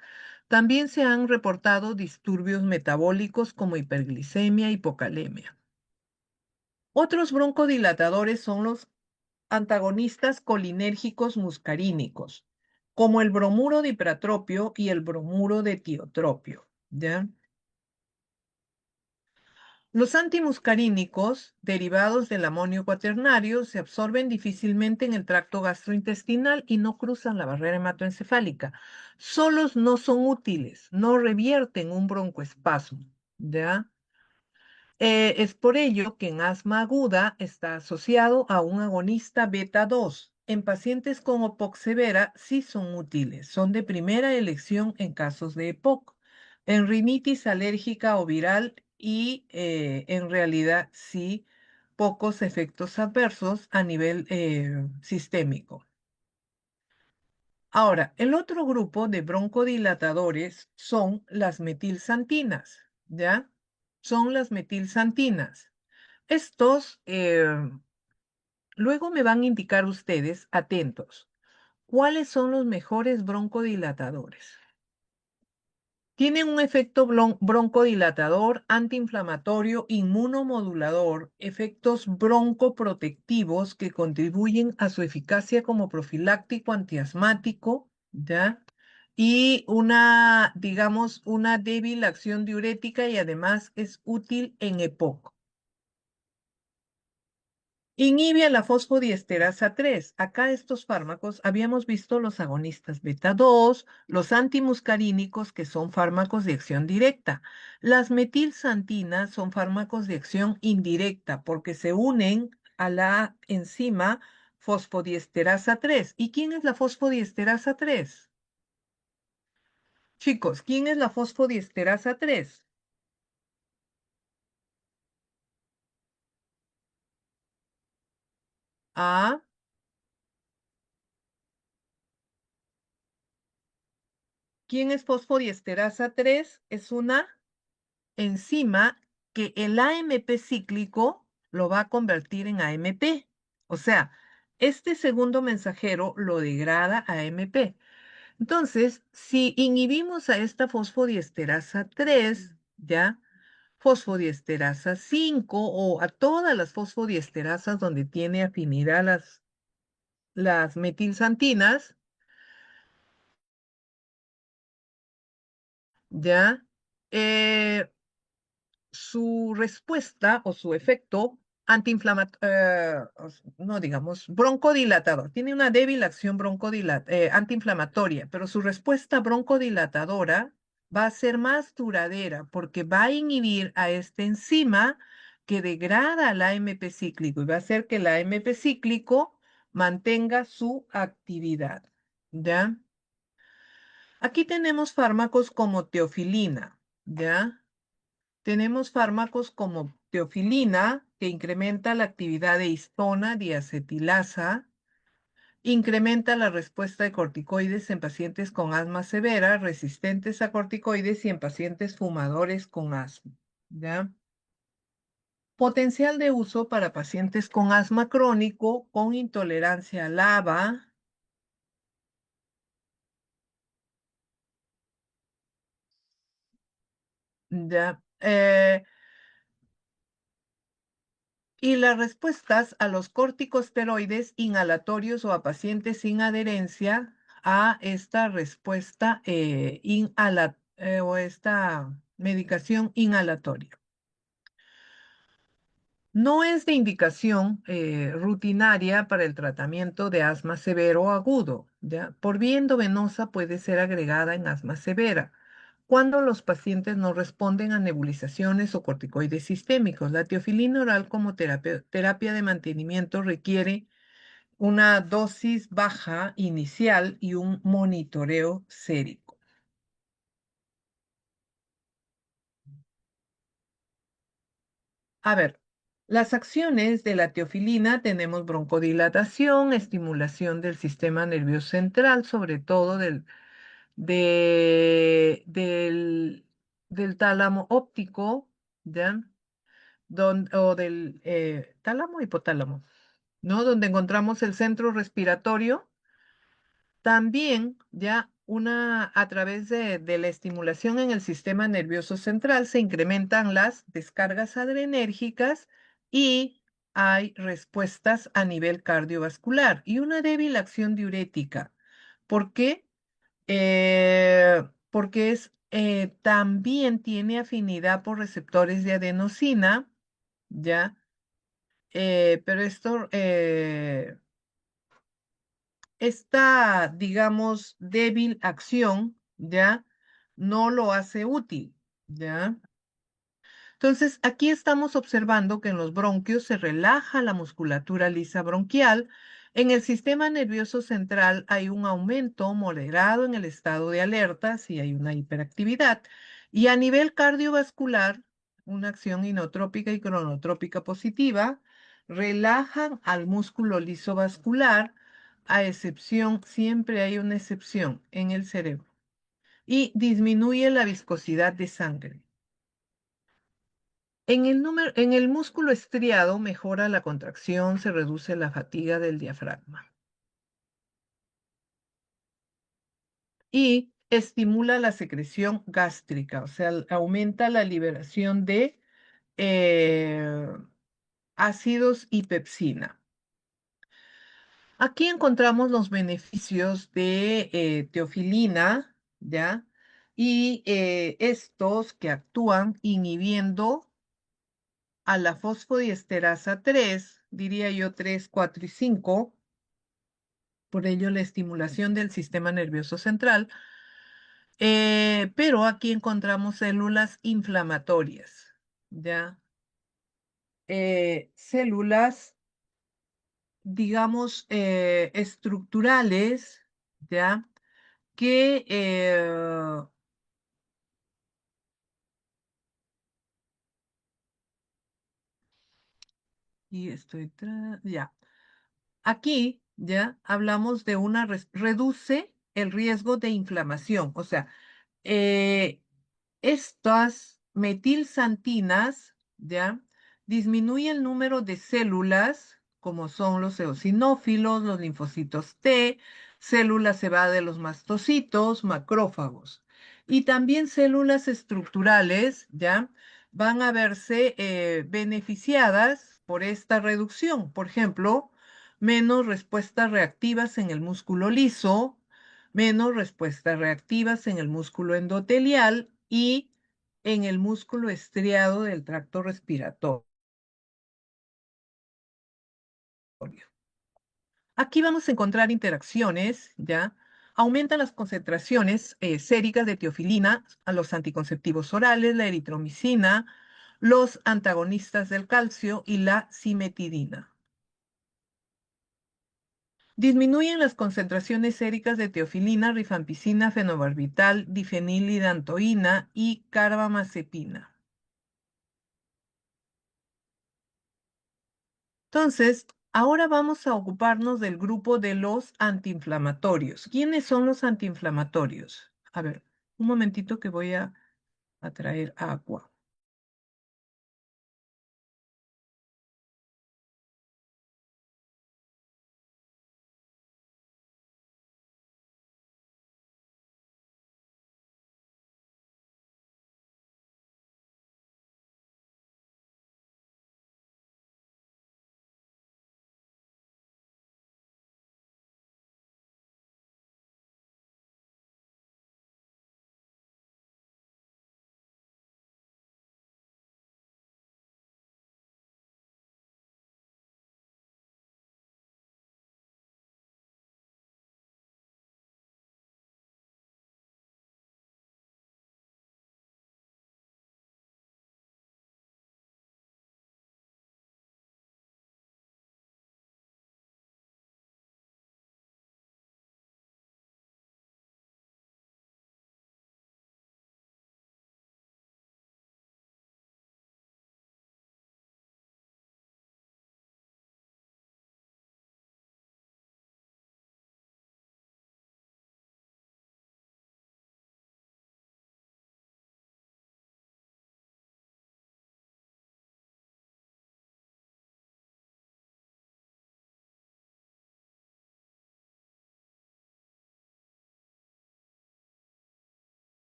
También se han reportado disturbios metabólicos como hiperglicemia y hipocalemia. Otros broncodilatadores son los antagonistas colinérgicos muscarínicos, como el bromuro de hipratropio y el bromuro de tiotropio, ¿ya? Los antimuscarínicos, derivados del amonio cuaternario, se absorben difícilmente en el tracto gastrointestinal y no cruzan la barrera hematoencefálica. Solos no son útiles, no revierten un broncoespasmo, ¿ya? Es por ello que en asma aguda está asociado a un agonista beta 2, en pacientes con EPOC severa sí son útiles, son de primera elección en casos de EPOC, en rinitis alérgica o viral y en realidad sí pocos efectos adversos a nivel sistémico. Ahora, el otro grupo de broncodilatadores son las metilsantinas, ¿ya? Son las metilsantinas. Estos, luego me van a indicar ustedes, atentos, ¿cuáles son los mejores broncodilatadores? Tienen un efecto broncodilatador, antiinflamatorio, inmunomodulador, efectos broncoprotectivos que contribuyen a su eficacia como profiláctico antiasmático, ¿ya? Y una, digamos, una débil acción diurética y además es útil en EPOC. Inhibe a la fosfodiesterasa 3. Acá estos fármacos habíamos visto los agonistas beta 2, los antimuscarínicos, que son fármacos de acción directa. Las metilsantinas son fármacos de acción indirecta porque se unen a la enzima fosfodiesterasa 3. ¿Y quién es la fosfodiesterasa 3? Chicos, ¿quién es la fosfodiesterasa 3? Ah, ¿quién es fosfodiesterasa 3? Es una enzima que el AMP cíclico lo va a convertir en AMP. O sea, este segundo mensajero lo degrada a AMP. Entonces, si inhibimos a esta fosfodiesterasa 3, ¿ya? Fosfodiesterasa 5 o a todas las fosfodiesterasas donde tiene afinidad las metilsantinas, ¿ya? Eh, su respuesta o su efecto antiinflamatorio, no digamos, broncodilatador. Tiene una débil acción antiinflamatoria, pero su respuesta broncodilatadora va a ser más duradera porque va a inhibir a esta enzima que degrada al AMP cíclico y va a hacer que el AMP cíclico mantenga su actividad. ¿Ya? Aquí tenemos fármacos como teofilina, ¿ya? Tenemos fármacos como teofilina, que incrementa la actividad de histona, diacetilasa, incrementa la respuesta de corticoides en pacientes con asma severa, resistentes a corticoides y en pacientes fumadores con asma. ¿Ya? Potencial de uso para pacientes con asma crónico, con intolerancia al ABA. ¿Ya? Y las respuestas a los corticosteroides inhalatorios o a pacientes sin adherencia a esta respuesta o esta medicación inhalatoria. No es de indicación rutinaria para el tratamiento de asma severo o agudo, ¿ya? Por vía endovenosa puede ser agregada en asma severa cuando los pacientes no responden a nebulizaciones o corticoides sistémicos. La teofilina oral como terapia de mantenimiento requiere una dosis baja inicial y un monitoreo sérico. A ver, las acciones de la teofilina tenemos broncodilatación, estimulación del sistema nervioso central, sobre todo del tálamo óptico, ¿ya? O del tálamo hipotálamo, ¿no? Donde encontramos el centro respiratorio. También ya a través de la estimulación en el sistema nervioso central se incrementan las descargas adrenérgicas y hay respuestas a nivel cardiovascular y una débil acción diurética. ¿Por qué? Porque también tiene afinidad por receptores de adenosina, ¿ya? Pero esta, digamos, débil acción, ¿ya? No lo hace útil, ¿ya? Entonces, aquí estamos observando que en los bronquios se relaja la musculatura lisa bronquial En el sistema nervioso central hay un aumento moderado en el estado de alerta si hay una hiperactividad. Y a nivel cardiovascular, una acción inotrópica y cronotrópica positiva relajan al músculo liso vascular, a excepción, siempre hay una excepción en el cerebro, y disminuye la viscosidad de sangre. En el músculo estriado mejora la contracción, se reduce la fatiga del diafragma y estimula la secreción gástrica, o sea, aumenta la liberación de eh, ácidos y pepsina. Aquí encontramos los beneficios de teofilina, ¿ya? Y estos que actúan inhibiendo a la fosfodiesterasa 3, diría yo 3, 4 y 5, por ello la estimulación del sistema nervioso central, pero aquí encontramos células inflamatorias, ¿ya? Células, digamos, estructurales, ¿ya? Que y estoy ya. Aquí ya hablamos de una reduce el riesgo de inflamación, o sea, eh, estas metilsantinas, ¿ya? Disminuye el número de células, como son los eosinófilos, los linfocitos T, células cebada de los mastocitos, macrófagos. Y también células estructurales, ¿ya? Van a verse beneficiadas por esta reducción. Por ejemplo, menos respuestas reactivas en el músculo liso, menos respuestas reactivas en el músculo endotelial y en el músculo estriado del tracto respiratorio. Aquí vamos a encontrar interacciones, ¿ya? Aumentan las concentraciones séricas de teofilina a los anticonceptivos orales, la eritromicina, los antagonistas del calcio y la cimetidina. Disminuyen las concentraciones séricas de teofilina, rifampicina, fenobarbital, difenilidantoína y carbamazepina. Entonces, ahora vamos a ocuparnos del grupo de los antiinflamatorios. ¿Quiénes son los antiinflamatorios? A ver, un momentito que voy a traer agua.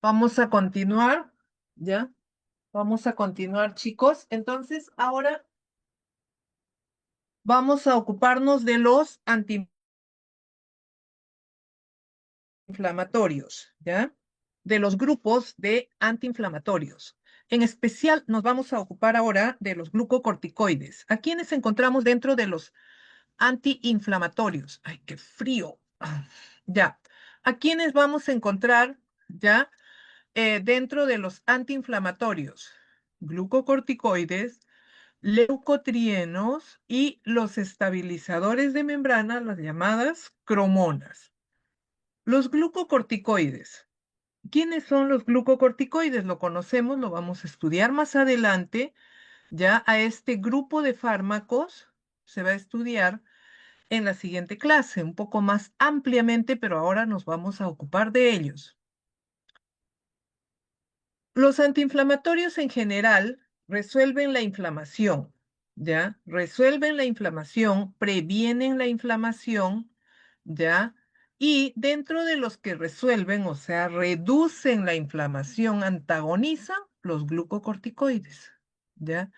Vamos a continuar, ¿ya? Vamos a continuar, chicos. Entonces, ahora vamos a ocuparnos de los antiinflamatorios, ¿ya? De los grupos de antiinflamatorios. En especial, nos vamos a ocupar ahora de los glucocorticoides. ¿A quiénes encontramos dentro de los antiinflamatorios? ¡Ay, qué frío! Ya. ¿A quiénes vamos a encontrar, ya? Dentro de los antiinflamatorios, glucocorticoides, leucotrienos y los estabilizadores de membrana, las llamadas cromonas. Los glucocorticoides. ¿Quiénes son los glucocorticoides? Lo conocemos, lo vamos a estudiar más adelante. Ya a este grupo de fármacos se va a estudiar en la siguiente clase, un poco más ampliamente, pero ahora nos vamos a ocupar de ellos. Los antiinflamatorios en general resuelven la inflamación, ¿ya? Resuelven la inflamación, previenen la inflamación, ¿ya? Y dentro de los que resuelven, o sea, reducen la inflamación, antagonizan los glucocorticoides, ¿ya?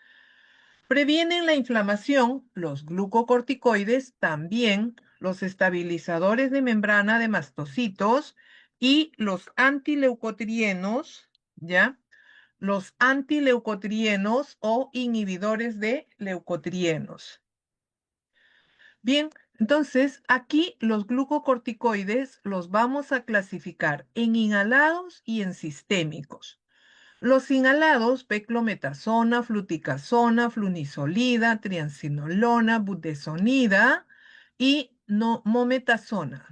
Previenen la inflamación, los glucocorticoides, también los estabilizadores de membrana de mastocitos y los antileucotrienos, ¿ya? Los antileucotrienos o inhibidores de leucotrienos. Bien, entonces aquí los glucocorticoides los vamos a clasificar en inhalados y en sistémicos. Los inhalados, beclometasona, fluticasona, flunisolida, triamcinolona, budesonida y nometasona.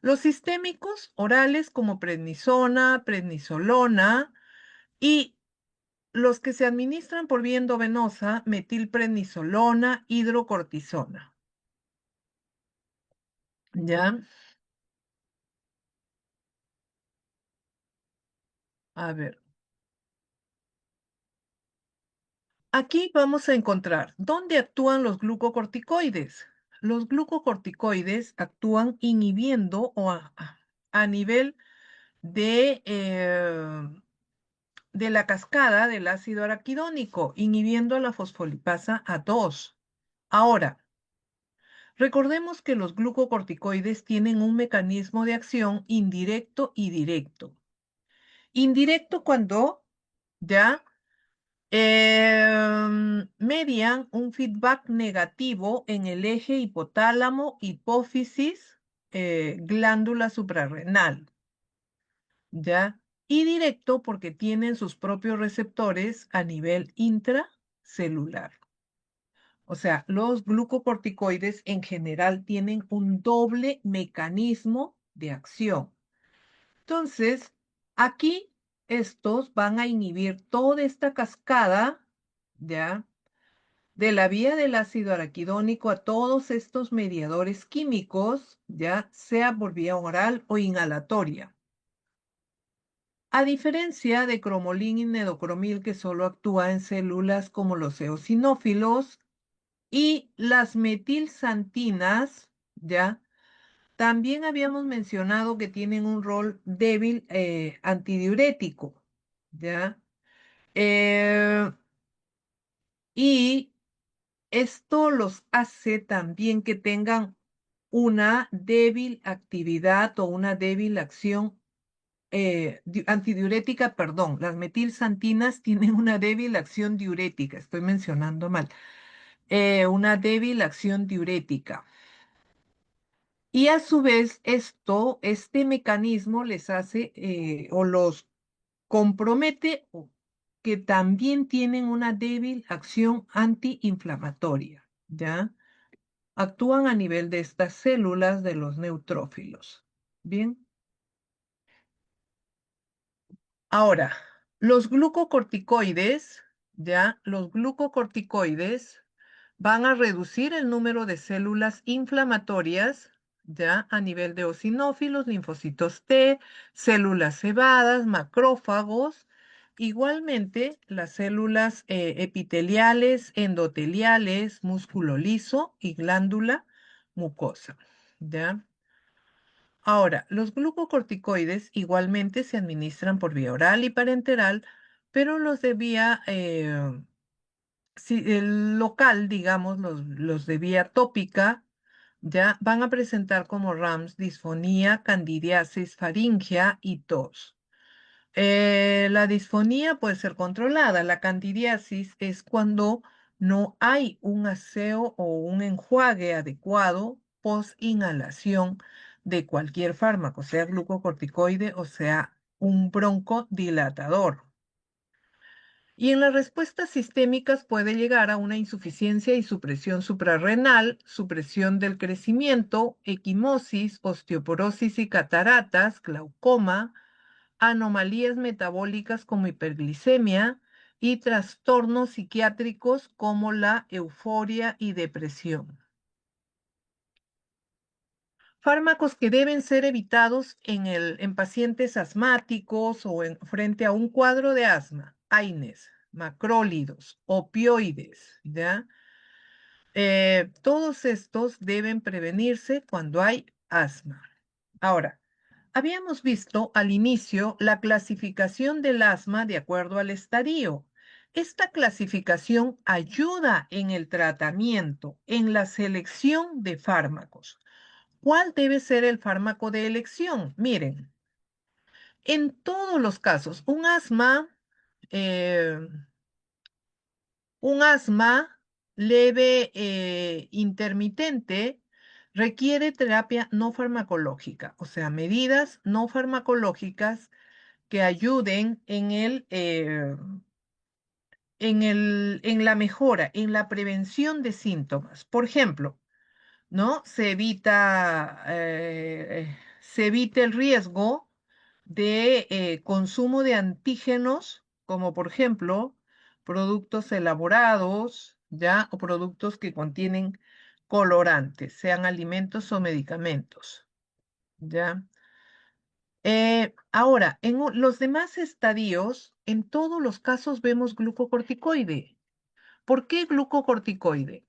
Los sistémicos orales como prednisona, prednisolona y los que se administran por vía endovenosa, metilprednisolona, hidrocortisona. ¿Ya? A ver. Aquí vamos a encontrar dónde actúan los glucocorticoides. Los glucocorticoides actúan inhibiendo o a nivel de la cascada del ácido araquidónico, inhibiendo la fosfolipasa A2. Ahora, recordemos que los glucocorticoides tienen un mecanismo de acción indirecto y directo. Indirecto cuando ya median un feedback negativo en el eje hipotálamo, hipófisis, glándula suprarrenal, ¿ya? Y directo porque tienen sus propios receptores a nivel intracelular. O sea, los glucocorticoides en general tienen un doble mecanismo de acción. Entonces, aquí estos van a inhibir toda esta cascada, ¿ya? De la vía del ácido araquidónico a todos estos mediadores químicos, ya sea por vía oral o inhalatoria. A diferencia de cromolín y nedocromil, que solo actúa en células como los eosinófilos, y las metilsantinas, ya, también habíamos mencionado que tienen un rol débil antidiurético, ¿ya? Y esto los hace también que tengan una débil actividad o una débil acción antidiurética, perdón, las metilsantinas tienen una débil acción diurética, estoy mencionando mal, una débil acción diurética. Y a su vez, este mecanismo les hace o los compromete que también tienen una débil acción antiinflamatoria, ¿ya? Actúan a nivel de estas células de los neutrófilos. Bien. Ahora, los glucocorticoides, ¿ya? Los glucocorticoides van a reducir el número de células inflamatorias, ya a nivel de eosinófilos, linfocitos T, células cebadas, macrófagos, igualmente las células epiteliales, endoteliales, músculo liso y glándula mucosa, ¿ya? Ahora, los glucocorticoides igualmente se administran por vía oral y parenteral, pero los de vía el local, digamos, los de vía tópica, ya van a presentar como RAMS disfonía, candidiasis faríngea y tos. La disfonía puede ser controlada. La candidiasis es cuando no hay un aseo o un enjuague adecuado post inhalación de cualquier fármaco, sea glucocorticoide o sea un broncodilatador. Y en las respuestas sistémicas puede llegar a una insuficiencia y supresión suprarrenal, supresión del crecimiento, equimosis, osteoporosis y cataratas, glaucoma, anomalías metabólicas como hiperglicemia y trastornos psiquiátricos como la euforia y depresión. Fármacos que deben ser evitados en pacientes asmáticos o frente a un cuadro de asma. AINES, macrólidos, opioides, ¿ya? Todos estos deben prevenirse cuando hay asma. Ahora, habíamos visto al inicio la clasificación del asma de acuerdo al estadio. Esta clasificación ayuda en el tratamiento, en la selección de fármacos. ¿Cuál debe ser el fármaco de elección? Miren, en todos los casos, eh, un asma leve intermitente requiere terapia no farmacológica, o sea, medidas no farmacológicas que ayuden en la mejora, en la prevención de síntomas. Por ejemplo, ¿no? Se evita el riesgo de consumo de antígenos, como por ejemplo productos elaborados, ¿ya? O productos que contienen colorantes, sean alimentos o medicamentos, ¿ya? Ahora, los demás estadios, en todos los casos vemos glucocorticoide. ¿Por qué glucocorticoide?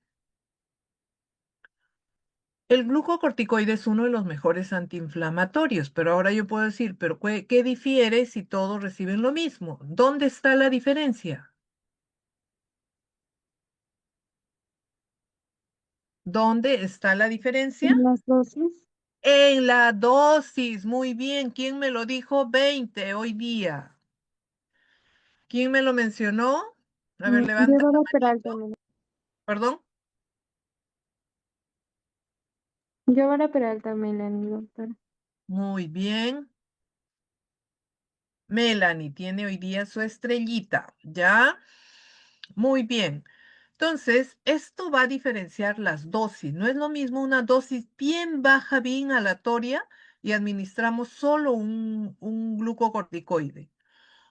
El glucocorticoide es uno de los mejores antiinflamatorios, pero ahora yo puedo decir, pero ¿qué difiere si todos reciben lo mismo? ¿Dónde está la diferencia? ¿Dónde está la diferencia? En las dosis. En la dosis. Muy bien. ¿Quién me lo dijo? 20 hoy día. ¿Quién me lo mencionó? A ver, levanta la Bárbara Peralta, manito. Perdón. Bárbara Peralta, Melanie, doctora. Muy bien. Melanie tiene hoy día su estrellita, ¿ya? Muy bien. Entonces, esto va a diferenciar las dosis. No es lo mismo una dosis bien baja, bien aleatoria, y administramos solo un glucocorticoide,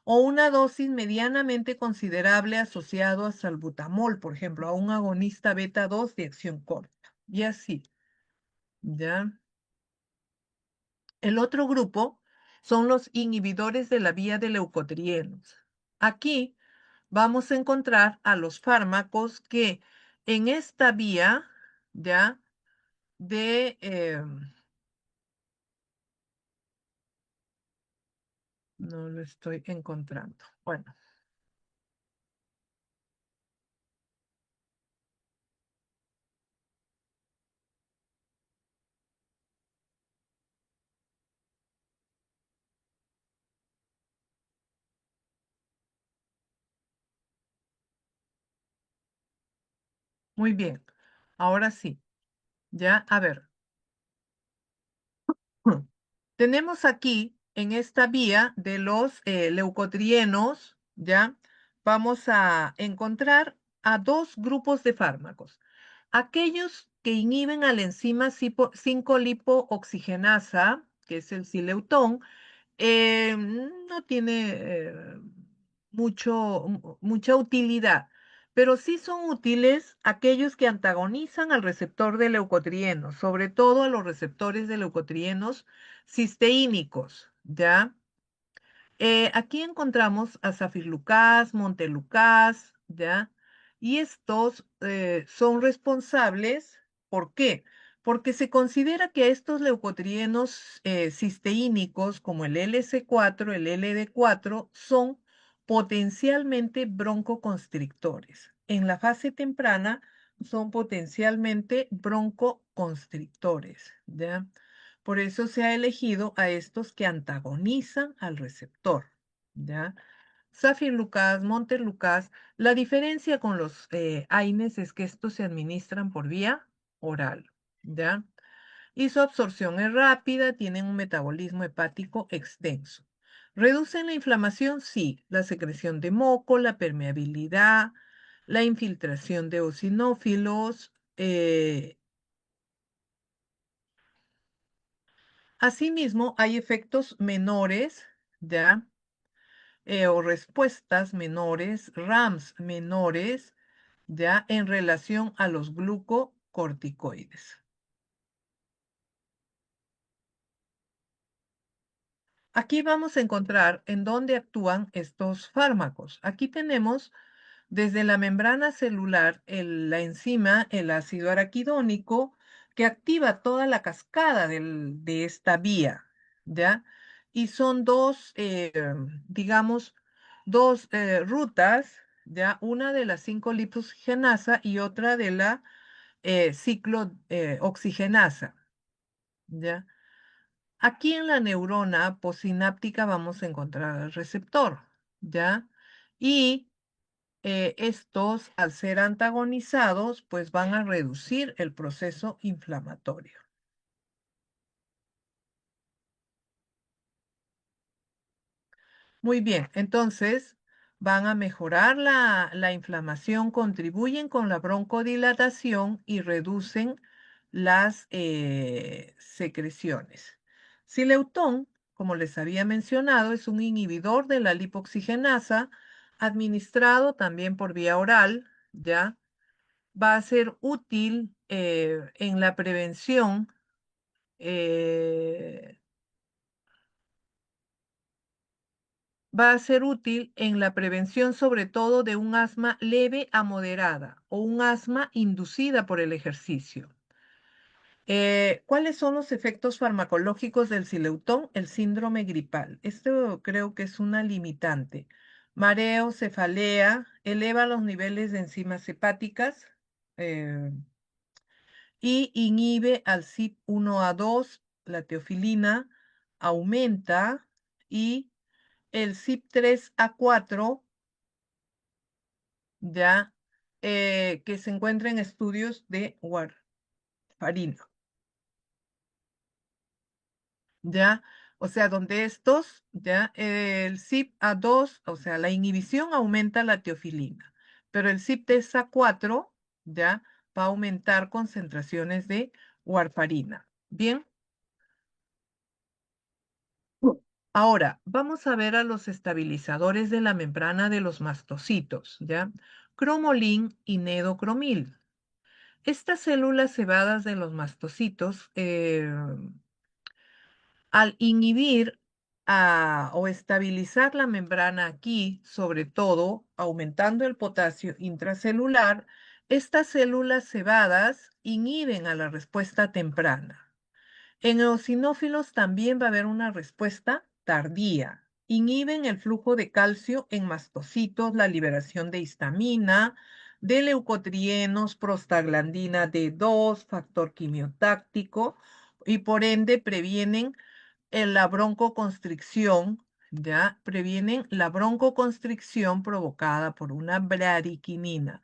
o una dosis medianamente considerable asociado a salbutamol, por ejemplo, a un agonista beta 2 de acción corta. Y así, ¿ya? El otro grupo son los inhibidores de la vía de leucotrienos. Aquí vamos a encontrar a los fármacos que en esta vía, ya, no lo estoy encontrando. Bueno, muy bien. Ahora sí, ya, a ver. Tenemos aquí en esta vía de los leucotrienos, ya, vamos a encontrar a dos grupos de fármacos. Aquellos que inhiben a la enzima 5-lipooxigenasa, que es el sileutón, no tiene mucha utilidad, pero sí son útiles aquellos que antagonizan al receptor de leucotrienos, sobre todo a los receptores de leucotrienos cisteínicos, ¿ya? Aquí encontramos a safirlucas, montelukast, ¿ya? Y estos son responsables, ¿por qué? porque se considera que estos leucotrienos cisteínicos como el LC4, el LD4, son potencialmente broncoconstrictores. En la fase temprana son potencialmente broncoconstrictores, ¿ya? Por eso se ha elegido a estos que antagonizan al receptor, ¿ya? Safir-Lucas, Monter-Lucas, la diferencia con los AINES es que estos se administran por vía oral, ¿ya? Y su absorción es rápida, tienen un metabolismo hepático extenso. ¿Reducen la inflamación? Sí, la secreción de moco, la permeabilidad, la infiltración de eosinófilos. Asimismo, hay efectos menores, ¿ya? O respuestas menores, RAMs menores, ¿ya? En relación a los glucocorticoides. Aquí vamos a encontrar en dónde actúan estos fármacos. Aquí tenemos desde la membrana celular la enzima, el ácido araquidónico, que activa toda la cascada de esta vía, ¿ya? Y son dos, digamos, dos rutas, ¿ya? Una de la 5-lipoxigenasa y otra de la ciclooxigenasa, ¿ya? Aquí en la neurona posináptica vamos a encontrar el receptor, ¿ya? Y estos, al ser antagonizados, pues van a reducir el proceso inflamatorio. Muy bien, entonces van a mejorar la inflamación, contribuyen con la broncodilatación y reducen las secreciones. Sileutón, como les había mencionado, es un inhibidor de la lipoxigenasa, administrado también por vía oral, ¿ya? Va a ser útil en la prevención eh, va a ser útil en la prevención sobre todo de un asma leve a moderada o un asma inducida por el ejercicio. ¿Cuáles son los efectos farmacológicos del sileutón? El síndrome gripal. Esto creo que es una limitante. Mareo, cefalea, eleva los niveles de enzimas hepáticas eh, y inhibe al CYP1A2, la teofilina, aumenta y el CYP3A4 ya que se encuentra en estudios de warfarina, ya, o sea, donde estos, ya, el CYP A2, o sea, la inhibición aumenta la teofilina, pero el CYP3A4, ya, va a aumentar concentraciones de warfarina. Bien. Ahora, vamos a ver a los estabilizadores de la membrana de los mastocitos, ¿ya? Cromolín y nedocromil. Estas células cebadas de los mastocitos, al inhibir o estabilizar la membrana aquí, sobre todo aumentando el potasio intracelular, estas células cebadas inhiben a la respuesta temprana. En eosinófilos también va a haber una respuesta tardía. Inhiben el flujo de calcio en mastocitos, la liberación de histamina, de leucotrienos, prostaglandina D2, factor quimiotáctico, y por ende previenen la broncoconstricción, ¿ya? Previenen la broncoconstricción provocada por una bradiquinina.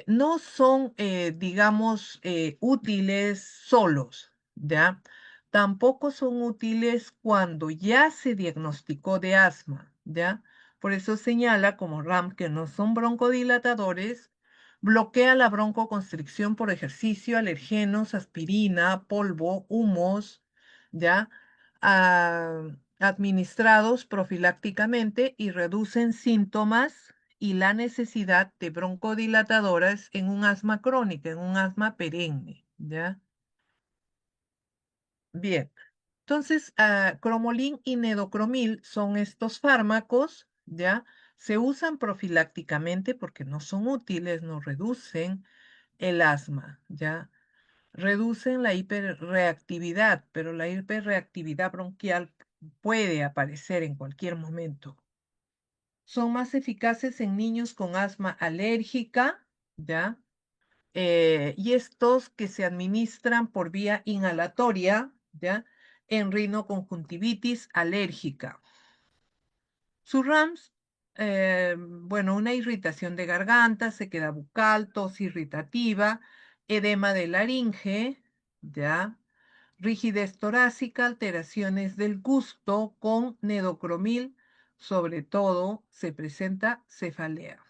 No son, digamos, útiles solos, ¿ya? Tampoco son útiles cuando ya se diagnosticó de asma, ¿ya? Por eso señala como RAM que no son broncodilatadores, bloquea la broncoconstricción por ejercicio, alergenos, aspirina, polvo, humos, ¿ya? Administrados profilácticamente y reducen síntomas y la necesidad de broncodilatadoras en un asma crónica, en un asma perenne, ¿ya? Bien, entonces, cromolín y nedocromil son estos fármacos, ¿ya? Se usan profilácticamente porque no son útiles, no reducen el asma, ¿ya? reducen la hiperreactividad, pero la hiperreactividad bronquial puede aparecer en cualquier momento. Son más eficaces en niños con asma alérgica, ¿ya? Y estos que se administran por vía inhalatoria, ¿ya? En rinoconjuntivitis alérgica. Sus RAMs, bueno, una irritación de garganta, sequedad bucal, tos irritativa, edema de laringe, ¿ya? Rigidez torácica, alteraciones del gusto con nedocromil, sobre todo se presenta cefalea.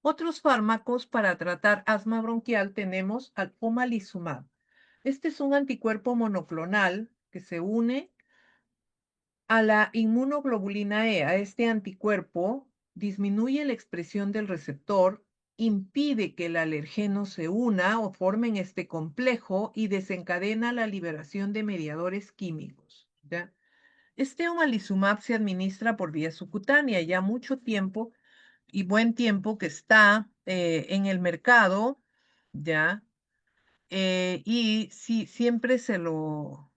Otros fármacos para tratar asma bronquial tenemos al omalizumab. Este es un anticuerpo monoclonal que se une a la inmunoglobulina E. A este anticuerpo disminuye la expresión del receptor, impide que el alergeno se una o formen este complejo y desencadena la liberación de mediadores químicos, ¿ya? Este omalizumab se administra por vía subcutánea ya mucho tiempo y buen tiempo que está en el mercado, ¿ya? Y sí, siempre se lo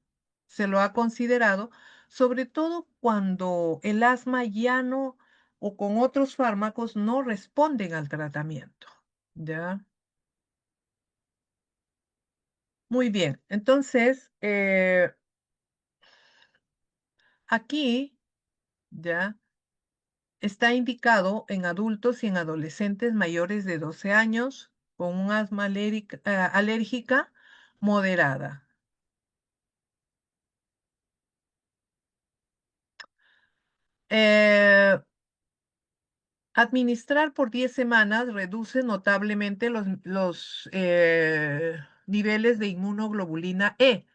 ha considerado, sobre todo cuando el asma ya no, o con otros fármacos, no responden al tratamiento, ¿ya? Muy bien, entonces, aquí, ¿ya? Está indicado en adultos y en adolescentes mayores de 12 años con un asma alérgica moderada. Administrar por 10 semanas reduce notablemente los niveles de inmunoglobulina E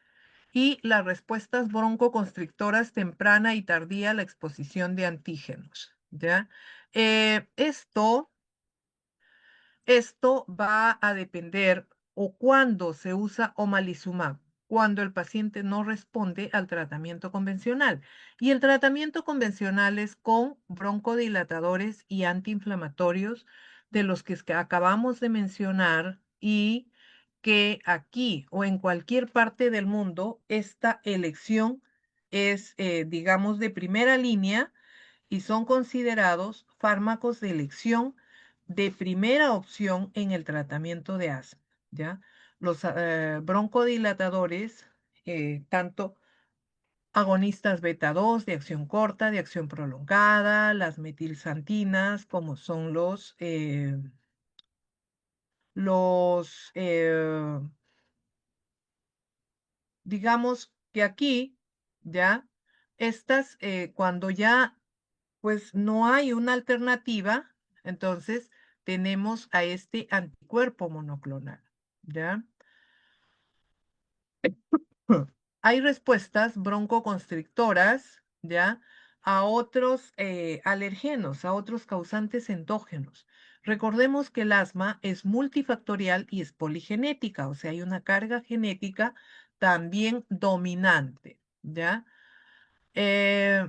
y las respuestas broncoconstrictoras temprana y tardía a la exposición de antígenos, ¿ya? Esto va a depender o cuando se usa omalizumab, cuando el paciente no responde al tratamiento convencional. Y el tratamiento convencional es con broncodilatadores y antiinflamatorios de los que acabamos de mencionar y que aquí o en cualquier parte del mundo esta elección es, digamos, de primera línea y son considerados fármacos de elección de primera opción en el tratamiento de asma, ¿ya? Los broncodilatadores, tanto agonistas beta 2 de acción corta, de acción prolongada, las metilsantinas, como son los digamos que aquí, ¿ya? Estas, cuando ya pues no hay una alternativa, entonces tenemos a este anticuerpo monoclonal, ¿ya? Hay respuestas broncoconstrictoras, ¿ya? A otros alergenos, a otros causantes endógenos. Recordemos que el asma es multifactorial y es poligenética, o sea, hay una carga genética también dominante, ¿ya? Eh,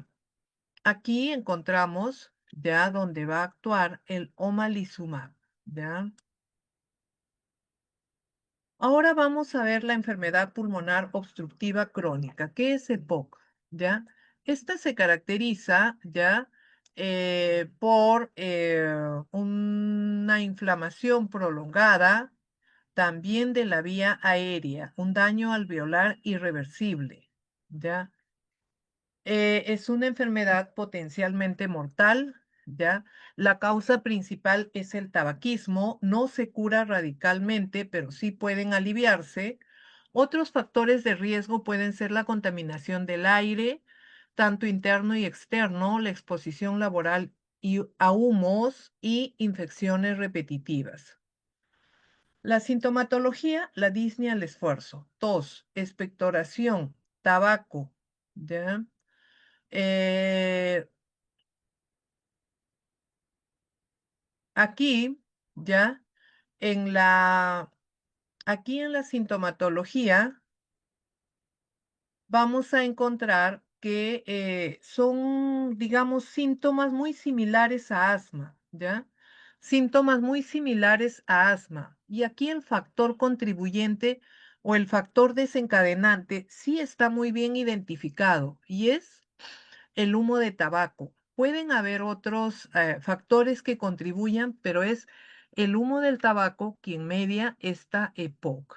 Aquí encontramos ya donde va a actuar el omalizumab, ¿ya? Ahora vamos a ver la enfermedad pulmonar obstructiva crónica. ¿Qué es EPOC? ¿Ya? Esta se caracteriza ya por una inflamación prolongada también de la vía aérea, un daño alveolar irreversible, ¿ya? Es una enfermedad potencialmente mortal, ¿ya? La causa principal es el tabaquismo, no se cura radicalmente, pero sí pueden aliviarse. Otros factores de riesgo pueden ser la contaminación del aire, tanto interno y externo, la exposición laboral a humos y infecciones repetitivas. La sintomatología, la disnea al esfuerzo, tos, expectoración, tabaco, ¿ya? Eh, aquí, ya, en la, aquí en la sintomatología vamos a encontrar que son, digamos, síntomas muy similares a asma, ¿ya? Síntomas muy similares a asma. Y aquí el factor contribuyente o el factor desencadenante sí está muy bien identificado y es el humo de tabaco. Pueden haber otros factores que contribuyan, pero es el humo del tabaco quien media esta EPOC.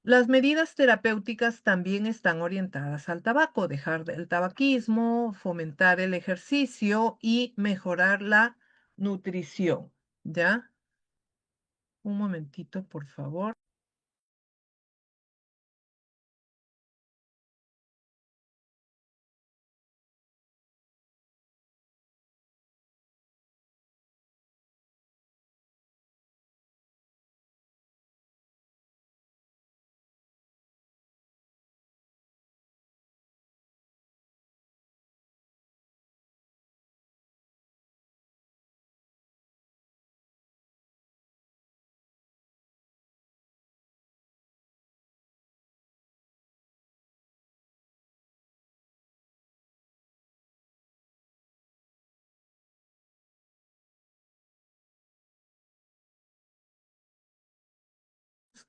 Las medidas terapéuticas también están orientadas al tabaco, dejar el tabaquismo, fomentar el ejercicio y mejorar la nutrición. ¿Ya? Un momentito, por favor.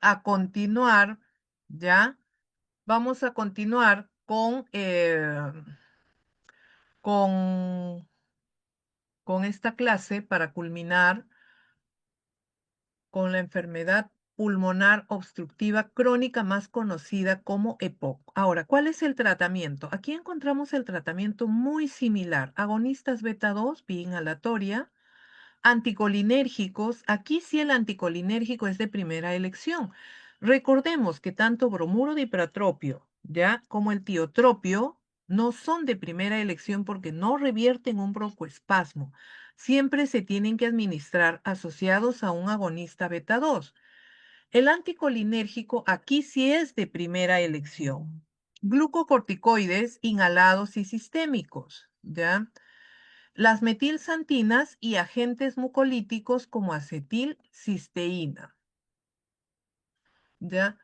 A continuar, ¿ya? Vamos a continuar con, con esta clase para culminar con la enfermedad pulmonar obstructiva crónica más conocida como EPOC. Ahora, ¿cuál es el tratamiento? Aquí encontramos el tratamiento muy similar. Agonistas beta 2, vía inhalatoria, anticolinérgicos. Aquí sí el anticolinérgico es de primera elección. Recordemos que tanto bromuro de hipratropio, ya, como el tiotropio no son de primera elección porque no revierten un broncoespasmo. Siempre se tienen que administrar asociados a un agonista beta 2. El anticolinérgico aquí sí es de primera elección. Glucocorticoides inhalados y sistémicos, ¿ya? Las metilsantinas y agentes mucolíticos como acetilcisteína. ¿Ya?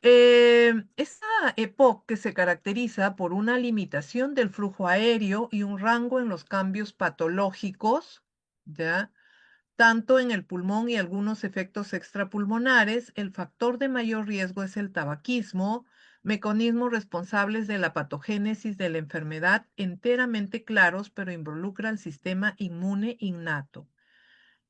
Esta EPOC que se caracteriza por una limitación del flujo aéreo y un rango en los cambios patológicos, ¿ya? Tanto en el pulmón y algunos efectos extrapulmonares, el factor de mayor riesgo es el tabaquismo, mecanismos responsables de la patogénesis de la enfermedad enteramente claros, pero involucra al sistema inmune innato.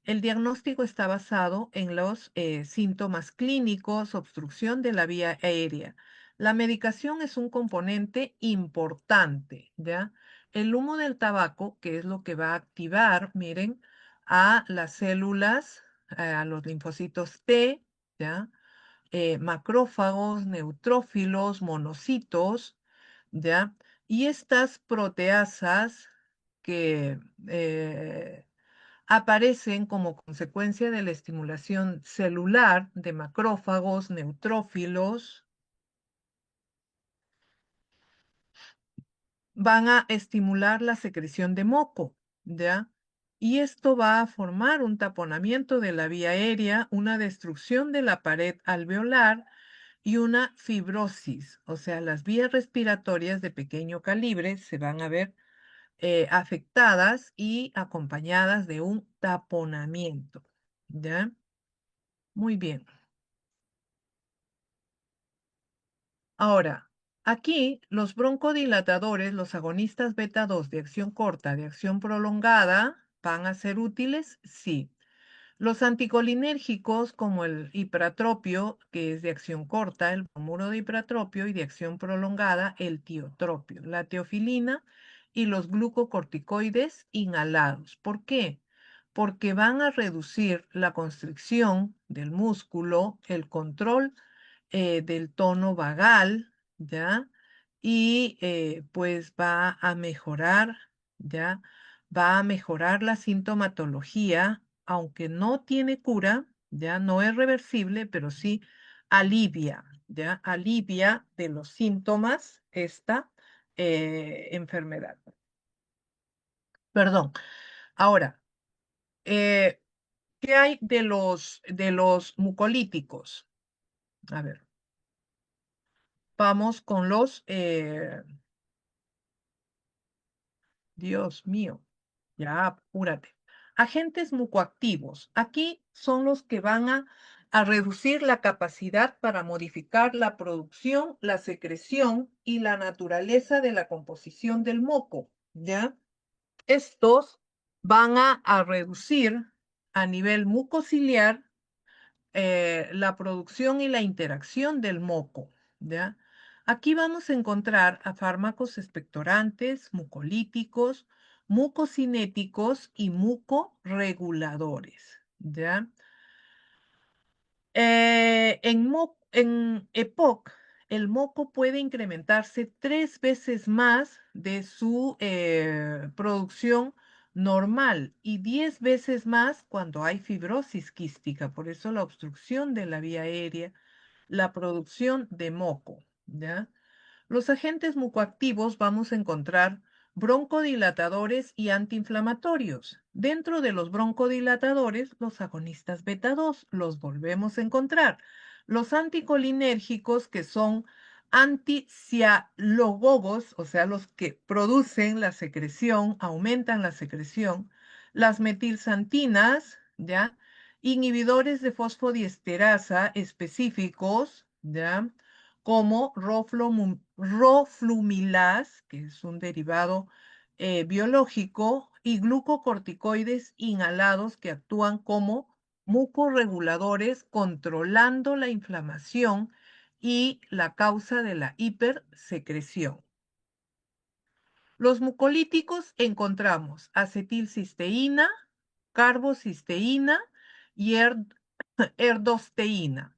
El diagnóstico está basado en los síntomas clínicos, obstrucción de la vía aérea. La medicación es un componente importante, ¿ya? El humo del tabaco, que es lo que va a activar, miren, a las células, a los linfocitos T, ¿ya? Macrófagos, neutrófilos, monocitos, ¿ya? Y estas proteasas que aparecen como consecuencia de la estimulación celular de macrófagos, neutrófilos, van a estimular la secreción de moco, ¿ya? Y esto va a formar un taponamiento de la vía aérea, una destrucción de la pared alveolar y una fibrosis, o sea, las vías respiratorias de pequeño calibre se van a ver afectadas y acompañadas de un taponamiento, ¿ya? Muy bien. Ahora, aquí los broncodilatadores, los agonistas beta 2 de acción corta, de acción prolongada, ¿van a ser útiles? Sí. Los anticolinérgicos como el hipratropio, que es de acción corta, el bromuro de hipratropio y de acción prolongada, el tiotropio, la teofilina y los glucocorticoides inhalados. ¿Por qué? Porque van a reducir la constricción del músculo, el control del tono vagal, ¿ya? Y pues va a mejorar, ¿ya? Va a mejorar la sintomatología, aunque no tiene cura, ya no es reversible, pero sí alivia, ¿ya? Alivia de los síntomas esta enfermedad. Perdón. Ahora, eh, ¿qué hay de los mucolíticos? A ver. vamos con los, Dios mío, ya apúrate. Agentes mucoactivos. Aquí son los que van a reducir la capacidad para modificar la producción, la secreción y la naturaleza de la composición del moco, ¿ya? Estos van a reducir a nivel mucociliar la producción y la interacción del moco, ¿ya? Aquí vamos a encontrar a fármacos expectorantes, mucolíticos, mucocinéticos y mucorreguladores, ¿ya? En EPOC, el moco puede incrementarse 3 veces más de su producción normal y 10 veces más cuando hay fibrosis quística. Por eso la obstrucción de la vía aérea, la producción de moco, ¿ya? Los agentes mucoactivos vamos a encontrar broncodilatadores y antiinflamatorios. Dentro de los broncodilatadores, los agonistas beta 2 los volvemos a encontrar. Los anticolinérgicos, que son anticialogogos, o sea, los que producen la secreción, aumentan la secreción. Las metilsantinas, ¿ya? Inhibidores de fosfodiesterasa específicos, ¿ya? Como roflumilaz, que es un derivado biológico, y glucocorticoides inhalados que actúan como mucorreguladores, controlando la inflamación y la causa de la hipersecreción. Los mucolíticos encontramos acetilcisteína, carbocisteína y erdosteína.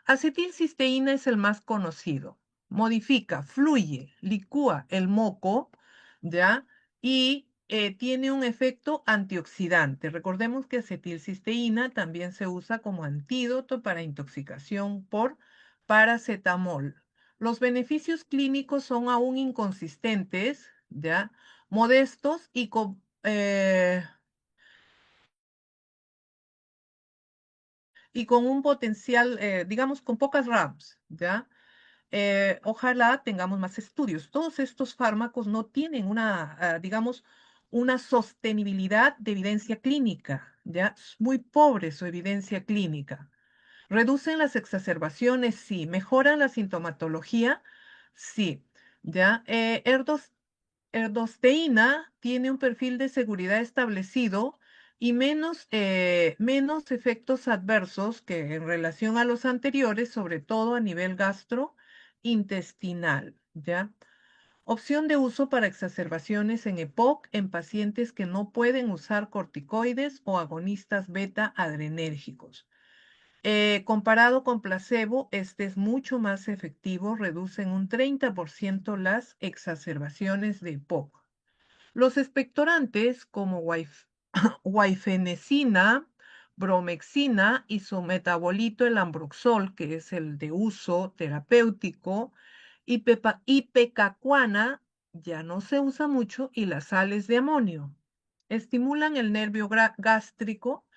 Acetilcisteína es el más conocido. Modifica, fluye, licúa el moco, ¿ya? Y tiene un efecto antioxidante. Recordemos que acetilcisteína también se usa como antídoto para intoxicación por paracetamol. Los beneficios clínicos son aún inconsistentes, ¿ya? Modestos y con un potencial, digamos, con pocas RAMs, ¿ya? Ojalá tengamos más estudios. Todos estos fármacos no tienen digamos, una sostenibilidad de evidencia clínica, ¿ya? Es muy pobre su evidencia clínica. ¿Reducen las exacerbaciones? Sí. ¿Mejoran la sintomatología? Sí. ¿Ya? Erdosteína tiene un perfil de seguridad establecido y menos efectos adversos que en relación a los anteriores, sobre todo a nivel gastrointestinal, ¿ya? Opción de uso para exacerbaciones en EPOC en pacientes que no pueden usar corticoides o agonistas beta adrenérgicos. Comparado con placebo, este es mucho más efectivo, reduce en un 30% las exacerbaciones de EPOC. Los expectorantes como guaifenesina, bromexina y su metabolito el ambroxol, que es el de uso terapéutico, y ipecacuana ya no se usa mucho, y las sales de amonio. Estimulan el nervio gástrico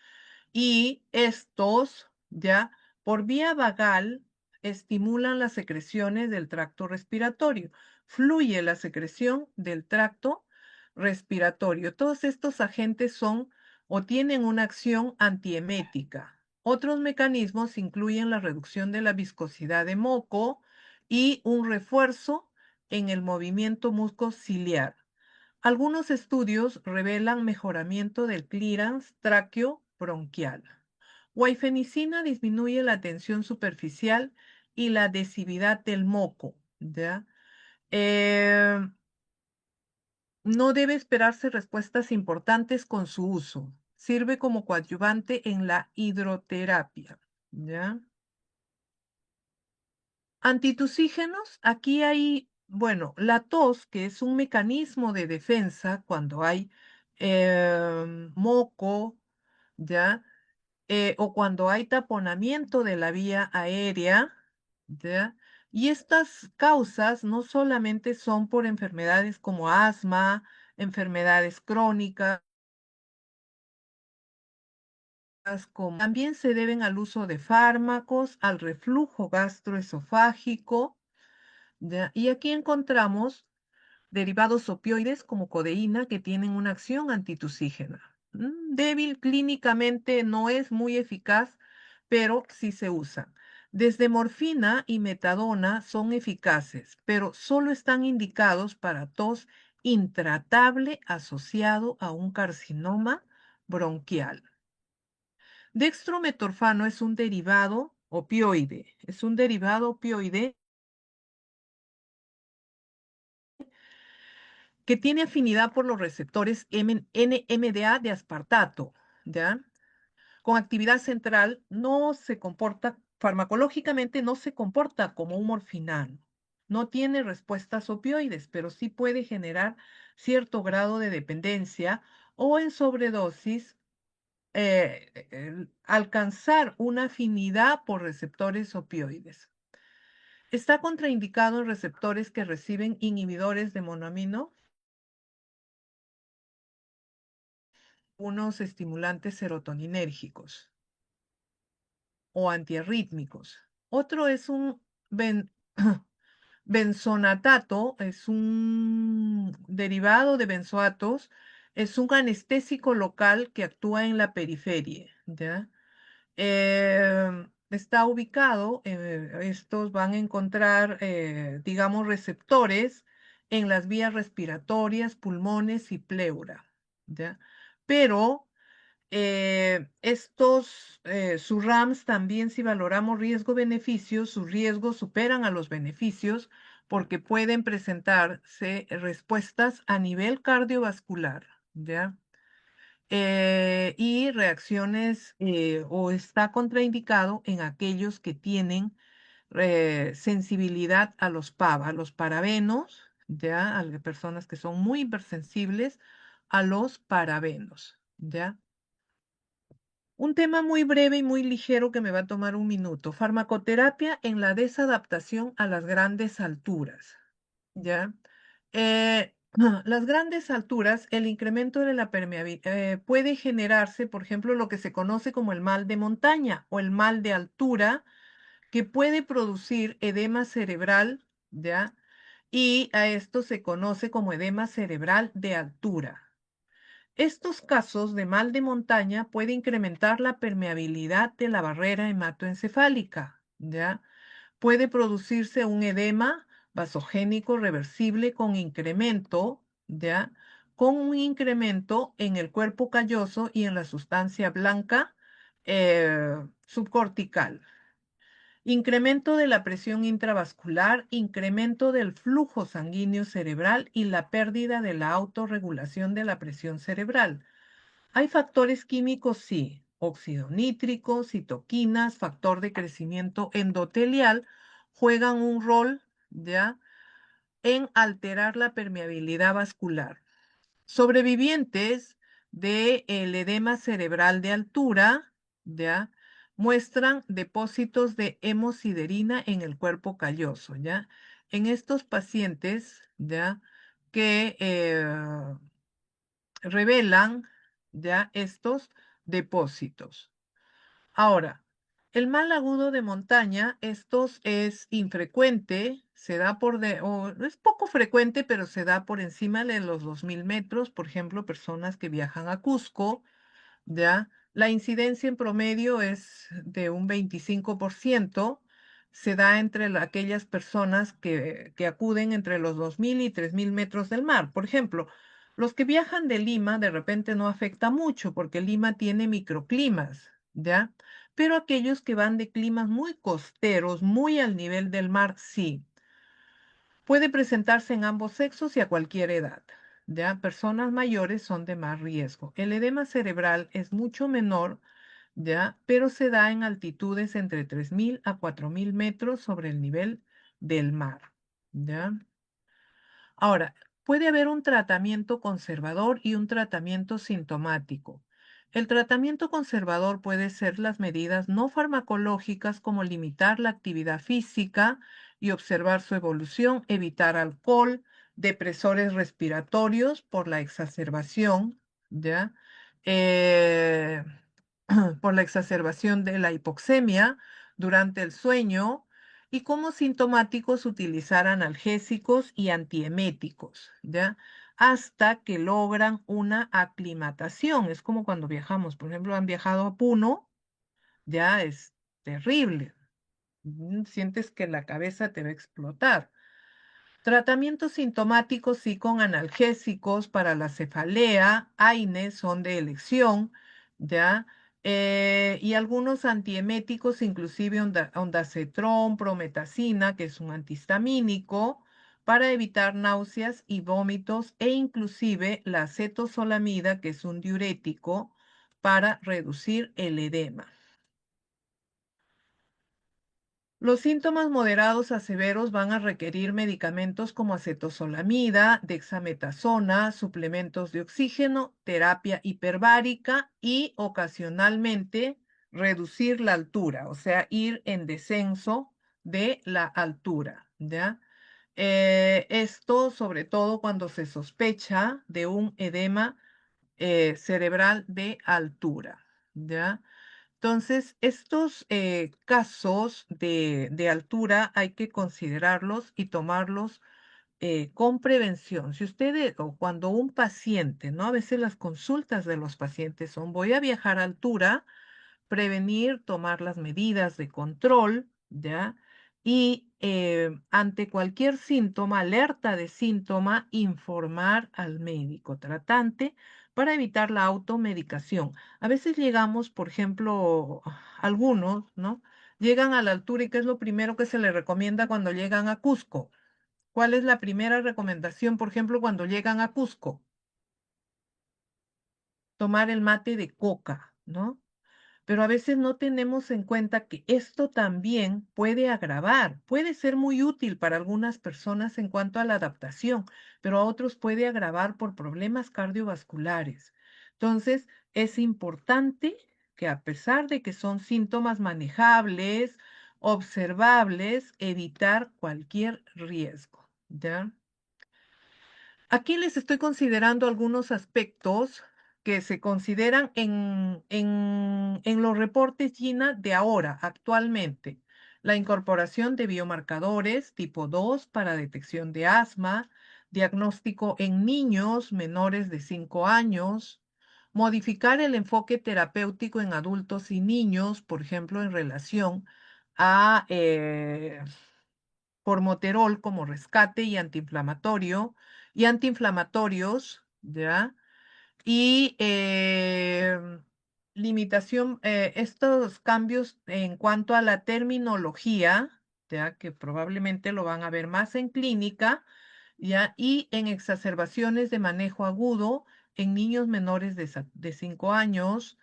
y estos ya por vía vagal estimulan las secreciones del tracto respiratorio. Fluye la secreción del tracto respiratorio. Todos estos agentes son o tienen una acción antiemética. Otros mecanismos incluyen la reducción de la viscosidad de moco y un refuerzo en el movimiento muscociliar. Algunos estudios revelan mejoramiento del clearance tráqueo-bronquial. Guaifenicina disminuye la tensión superficial y la adhesividad del moco, ¿ya? Eh, no debe esperarse respuestas importantes con su uso. Sirve como coadyuvante en la hidroterapia, ¿ya? Antitusígenos, aquí hay, bueno, la tos, que es un mecanismo de defensa cuando hay moco, ¿ya? O cuando hay taponamiento de la vía aérea, ¿ya? Y estas causas no solamente son por enfermedades como asma, enfermedades crónicas, también se deben al uso de fármacos, al reflujo gastroesofágico, ¿ya? Y aquí encontramos derivados opioides como codeína que tienen una acción antitusígena. Débil clínicamente, no es muy eficaz, pero sí se usa. Desde morfina y metadona son eficaces, pero solo están indicados para tos intratable asociado a un carcinoma bronquial. Dextrometorfano es un derivado opioide. Es un derivado opioide que tiene afinidad por los receptores NMDA de aspartato, ¿ya? Con actividad central, no se comporta, farmacológicamente no se comporta como un morfinano. No tiene respuestas opioides, pero sí puede generar cierto grado de dependencia o en sobredosis alcanzar una afinidad por receptores opioides. Está contraindicado en receptores que reciben inhibidores de monoamino, unos estimulantes serotoninérgicos o antiarrítmicos. Otro es un benzonatato, es un derivado de benzoatos, es un anestésico local que actúa en la periferia, ¿ya? Está ubicado, estos van a encontrar, digamos, receptores en las vías respiratorias, pulmones y pleura, ¿ya? Pero sus RAMs también, si valoramos riesgo-beneficio, sus riesgos superan a los beneficios porque pueden presentarse respuestas a nivel cardiovascular, ¿ya? Y reacciones o está contraindicado en aquellos que tienen sensibilidad a los PAB, a los parabenos, ¿ya? A las personas que son muy hipersensibles a los parabenos, ¿ya? Un tema muy breve y muy ligero que me va a tomar un minuto. Farmacoterapia en la desadaptación a las grandes alturas. ¿Ya? Las grandes alturas, el incremento de la permeabilidad puede generarse, por ejemplo, lo que se conoce como el mal de montaña o el mal de altura, que puede producir edema cerebral, ¿ya? Y a esto se conoce como edema cerebral de altura. Estos casos de mal de montaña pueden incrementar la permeabilidad de la barrera hematoencefálica, ¿ya? Puede producirse un edema vasogénico reversible con incremento, ¿ya? Con un incremento en el cuerpo calloso y en la sustancia blanca subcortical. Incremento de la presión intravascular, incremento del flujo sanguíneo cerebral y la pérdida de la autorregulación de la presión cerebral. Hay factores químicos, sí, óxido nítrico, citoquinas, factor de crecimiento endotelial, juegan un rol, ¿ya? En alterar la permeabilidad vascular. Sobrevivientes del edema cerebral de altura, ¿ya? Muestran depósitos de hemosiderina en el cuerpo calloso, ¿ya? En estos pacientes, ¿ya? Que revelan ya estos depósitos. Ahora, el mal agudo de montaña, estos es infrecuente, se da o es poco frecuente, pero se da por encima de los 2000 metros, por ejemplo, personas que viajan a Cusco, ¿ya? La incidencia en promedio es de un 25%, se da entre aquellas personas que acuden entre los 2000 y 3000 metros del mar. Por ejemplo, los que viajan de Lima de repente no afecta mucho porque Lima tiene microclimas, ¿ya? Pero aquellos que van de climas muy costeros, muy al nivel del mar, sí. Puede presentarse en ambos sexos y a cualquier edad. ¿Ya? Personas mayores son de más riesgo. El edema cerebral es mucho menor, ¿ya? Pero se da en altitudes entre 3000 a 4000 metros sobre el nivel del mar, ¿ya? Ahora, puede haber un tratamiento conservador y un tratamiento sintomático. El tratamiento conservador puede ser las medidas no farmacológicas como limitar la actividad física y observar su evolución, evitar alcohol, depresores respiratorios por la exacerbación, ¿ya? Eh, por la exacerbación de la hipoxemia durante el sueño, y como sintomáticos utilizar analgésicos y antieméticos, ¿ya? Hasta que logran una aclimatación. Es como cuando viajamos, por ejemplo, han viajado a Puno, ya es terrible. Sientes que la cabeza te va a explotar. Tratamientos sintomáticos sí con analgésicos para la cefalea, AINES son de elección, ¿ya? Y algunos antieméticos, inclusive ondansetron, prometacina, que es un antihistamínico, para evitar náuseas y vómitos, e inclusive la acetosolamida, que es un diurético, para reducir el edema. Los síntomas moderados a severos van a requerir medicamentos como acetosolamida, dexametasona, suplementos de oxígeno, terapia hiperbárica y ocasionalmente reducir la altura, o sea, ir en descenso de la altura, ¿ya? Esto sobre todo cuando se sospecha de un edema cerebral de altura, ¿ya? Entonces, estos casos de altura hay que considerarlos y tomarlos con prevención. Si usted o cuando un paciente, ¿no? A veces las consultas de los pacientes son, voy a viajar a altura, prevenir, tomar las medidas de control, ¿ya? Y ante cualquier síntoma, alerta de síntoma, informar al médico tratante para evitar la automedicación. A veces llegamos, por ejemplo, algunos, ¿no? Llegan a la altura y ¿qué es lo primero que se les recomienda cuando llegan a Cusco? ¿Cuál es la primera recomendación, por ejemplo, cuando llegan a Cusco? Tomar el mate de coca, ¿no? Pero a veces no tenemos en cuenta que esto también puede agravar, puede ser muy útil para algunas personas en cuanto a la adaptación, pero a otros puede agravar por problemas cardiovasculares. Entonces, es importante que a pesar de que son síntomas manejables, observables, evitar cualquier riesgo, ¿ya? Aquí les estoy considerando algunos aspectos que se consideran en los reportes Gina de ahora, actualmente. La incorporación de biomarcadores tipo 2 para detección de asma, diagnóstico en niños menores de 5 años, modificar el enfoque terapéutico en adultos y niños, por ejemplo, en relación a formoterol como rescate y antiinflamatorio y antiinflamatorios, ¿ya? Y limitación, estos cambios en cuanto a la terminología, ¿ya? Que probablemente lo van a ver más en clínica, ¿ya? Y en exacerbaciones de manejo agudo en niños menores de 5 años,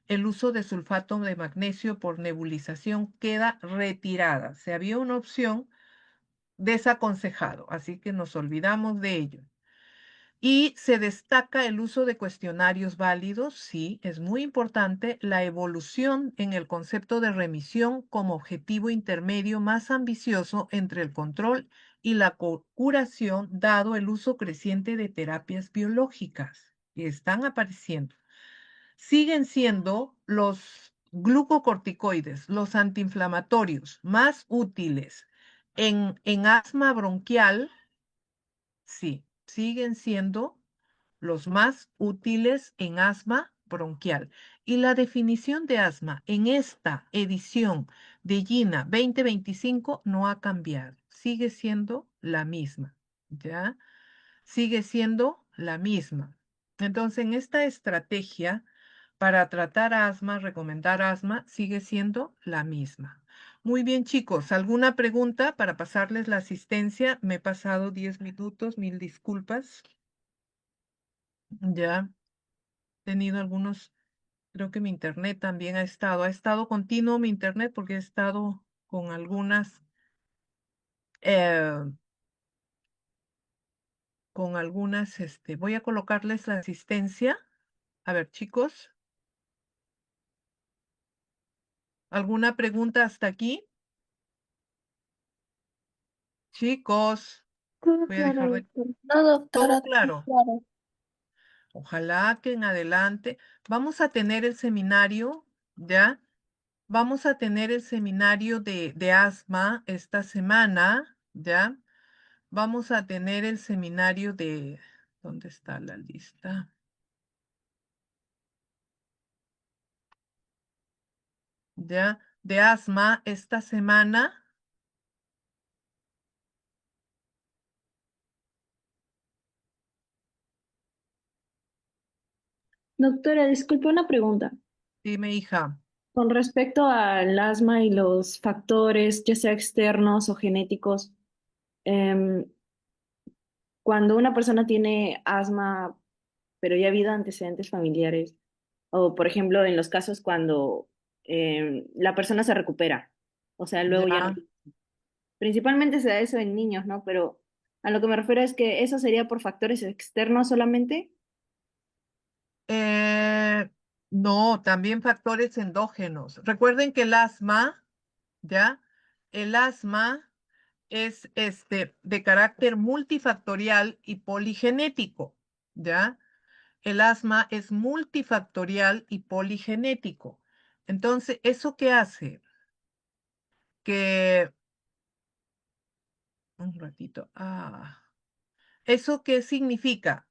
el uso de sulfato de magnesio por nebulización queda retirada. Se había una opción desaconsejado, así que nos olvidamos de ello. Y se destaca el uso de cuestionarios válidos, sí, es muy importante, la evolución en el concepto de remisión como objetivo intermedio más ambicioso entre el control y la curación, dado el uso creciente de terapias biológicas que están apareciendo. Siguen siendo los glucocorticoides, los antiinflamatorios más útiles en asma bronquial, sí, siguen siendo los más útiles en asma bronquial. Y la definición de asma en esta edición de GINA 2025 no ha cambiado, sigue siendo la misma, ¿ya? Sigue siendo la misma. Entonces, en esta estrategia para tratar asma, recomendar asma, sigue siendo la misma. Muy bien, chicos, ¿alguna pregunta para pasarles la asistencia? Me he pasado 10 minutos, mil disculpas. Ya he tenido algunos, creo que mi internet también ha estado continuo mi internet porque he estado con eh, voy a colocarles la asistencia. A ver, chicos, ¿alguna pregunta hasta aquí? Chicos, Todo voy a claro, dejar de... doctor. No, Todo doctora, todo claro. claro. Ojalá que en adelante vamos a tener el seminario, ¿ya? Vamos a tener el seminario de asma esta semana, ¿ya? Vamos a tener el seminario de... ¿Dónde está la lista? ¿Ya? De asma esta semana. Doctora, disculpe una pregunta. Dime, hija. Con respecto al asma y los factores, ya sea externos o genéticos, em, cuando una persona tiene asma, pero ya ha habido antecedentes familiares, o por ejemplo en los casos cuando la persona se recupera, o sea, luego ya no. Ya. Principalmente se da eso en niños, ¿no? Pero a lo que me refiero es que eso sería por factores externos solamente. Eh, no, también factores endógenos. Recuerden que el asma, ¿ya? El asma es de carácter multifactorial y poligenético, ¿ya? El asma es multifactorial y poligenético. Entonces, ¿eso qué hace? Que, un ratito, ¿eso qué significa?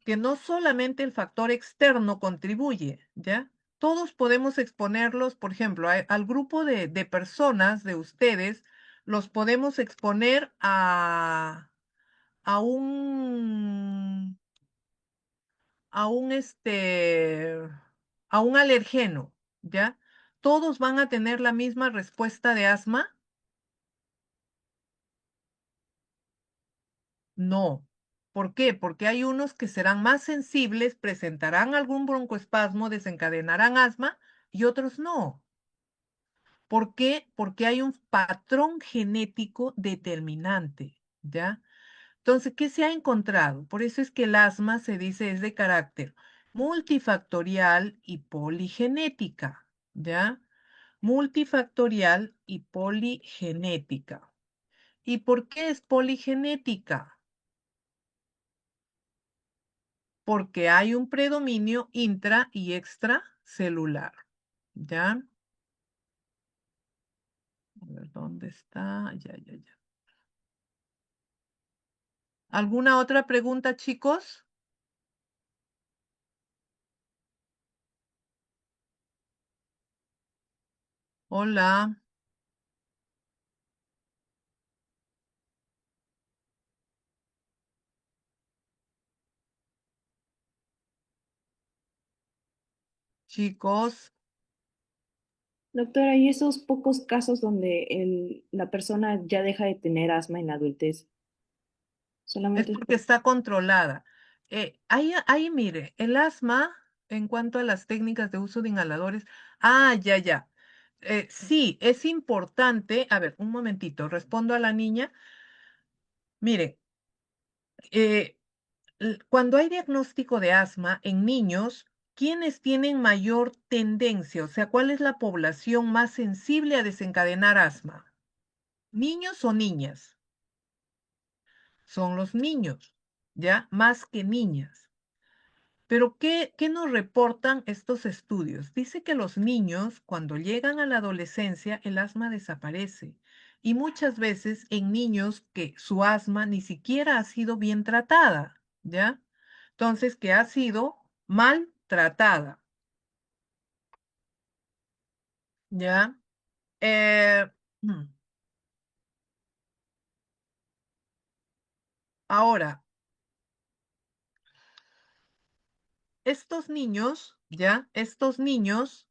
Que no solamente el factor externo contribuye, ¿ya? Todos podemos exponerlos, por ejemplo, al grupo de personas de ustedes, los podemos exponer a un, a un, a un alergeno, ¿ya? ¿Todos van a tener la misma respuesta de asma? No. ¿Por qué? Porque hay unos que serán más sensibles, presentarán algún broncoespasmo, desencadenarán asma y otros no. ¿Por qué? Porque hay un patrón genético determinante, ¿ya? Entonces, ¿qué se ha encontrado? Por eso es que el asma se dice es de carácter multifactorial y poligenética, ¿ya? Multifactorial y poligenética. ¿Y por qué es poligenética? Porque hay un predominio intra y extracelular, ¿ya? A ver, ¿dónde está? Ya. ¿Alguna otra pregunta, chicos? Hola, chicos. Doctora, ¿y esos pocos casos donde la persona ya deja de tener asma en la adultez? Es Solamente es porque por... está controlada. Ahí, mire, el asma, en cuanto a las técnicas de uso de inhaladores. Ya. Sí, es importante. A ver, un momentito, respondo a la niña. Mire, eh, cuando hay diagnóstico de asma en niños, ¿quiénes tienen mayor tendencia? O sea, ¿cuál es la población más sensible a desencadenar asma? ¿Niños o niñas? Son los niños, ¿ya? Más que niñas. Pero ¿qué nos reportan estos estudios? Dice que los niños, cuando llegan a la adolescencia, el asma desaparece. Y muchas veces en niños que su asma ni siquiera ha sido bien tratada, ¿ya? Entonces, que ha sido mal tratada, ¿ya? Eh, mm, ahora, estos niños, ¿ya? Estos niños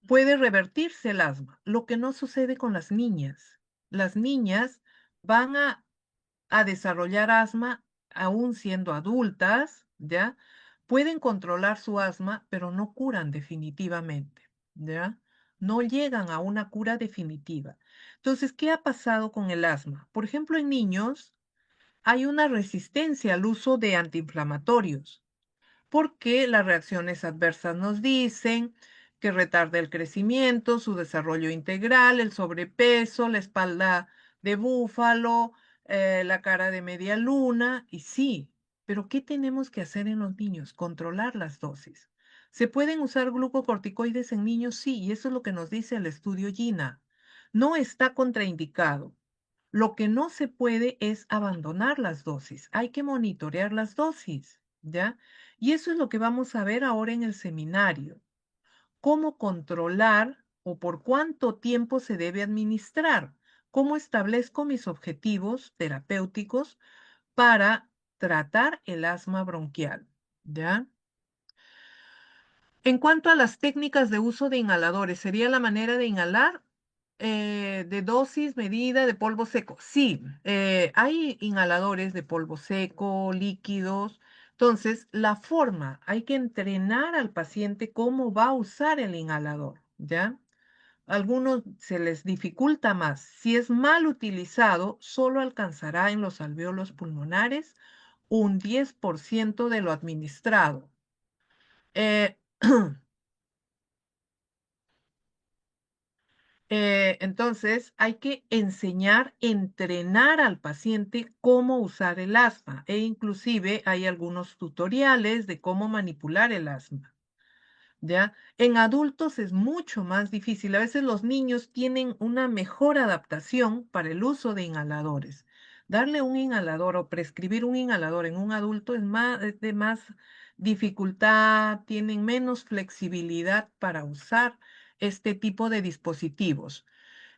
puede revertirse el asma, lo que no sucede con las niñas. Las niñas van a desarrollar asma aún siendo adultas, ¿ya? Pueden controlar su asma, pero no curan definitivamente, ¿ya? No llegan a una cura definitiva. Entonces, ¿qué ha pasado con el asma? Por ejemplo, en niños hay una resistencia al uso de antiinflamatorios porque las reacciones adversas nos dicen que retarda el crecimiento, su desarrollo integral, el sobrepeso, la espalda de búfalo, la cara de media luna, y sí, pero ¿qué tenemos que hacer en los niños? Controlar las dosis. ¿Se pueden usar glucocorticoides en niños? Sí, y eso es lo que nos dice el estudio GINA. No está contraindicado. Lo que no se puede es abandonar las dosis. Hay que monitorear las dosis, ¿ya? Y eso es lo que vamos a ver ahora en el seminario. Cómo controlar o por cuánto tiempo se debe administrar. Cómo establezco mis objetivos terapéuticos para tratar el asma bronquial, ¿ya? En cuanto a las técnicas de uso de inhaladores, ¿sería la manera de inhalar de dosis, medida, de polvo seco? Sí, hay inhaladores de polvo seco, líquidos. Entonces, la forma, hay que entrenar al paciente cómo va a usar el inhalador, ¿ya? A algunos se les dificulta más. Si es mal utilizado, solo alcanzará en los alvéolos pulmonares un 10% de lo administrado. Eh, entonces, hay que enseñar, entrenar al paciente cómo usar el asma e inclusive hay algunos tutoriales de cómo manipular el asma. ¿Ya? En adultos es mucho más difícil. A veces los niños tienen una mejor adaptación para el uso de inhaladores. Darle un inhalador o prescribir un inhalador en un adulto es de más dificultad, tienen menos flexibilidad para usar este tipo de dispositivos.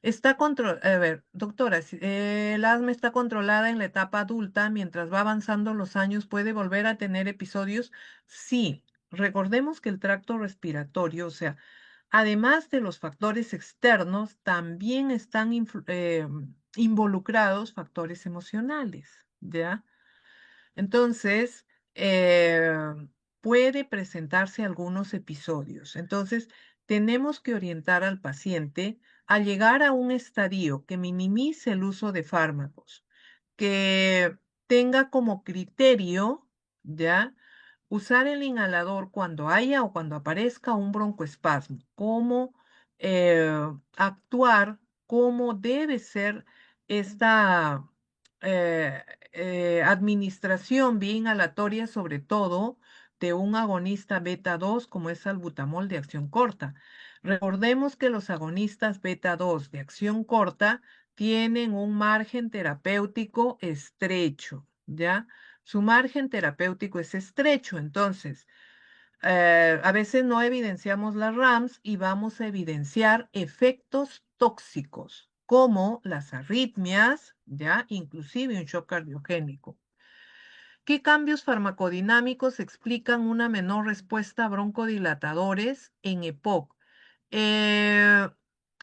A ver, doctora, si, el asma está controlada en la etapa adulta, mientras va avanzando los años, ¿puede volver a tener episodios? Sí, recordemos que el tracto respiratorio, o sea, además de los factores externos, también están involucrados factores emocionales, ¿ya? Entonces, puede presentarse algunos episodios. Entonces, tenemos que orientar al paciente a llegar a un estadio que minimice el uso de fármacos, que tenga como criterio, ¿ya? Usar el inhalador cuando haya o cuando aparezca un broncoespasmo, cómo actuar, cómo debe ser esta eh, administración vía inhalatoria, sobre todo de un agonista beta 2 como es salbutamol de acción corta. Recordemos que los agonistas beta 2 de acción corta tienen un margen terapéutico estrecho, ¿ya? Su margen terapéutico es estrecho, entonces a veces no evidenciamos las RAMs y vamos a evidenciar efectos tóxicos como las arritmias, ¿ya? Inclusive un shock cardiogénico. ¿Qué cambios farmacodinámicos explican una menor respuesta a broncodilatadores en EPOC? eh,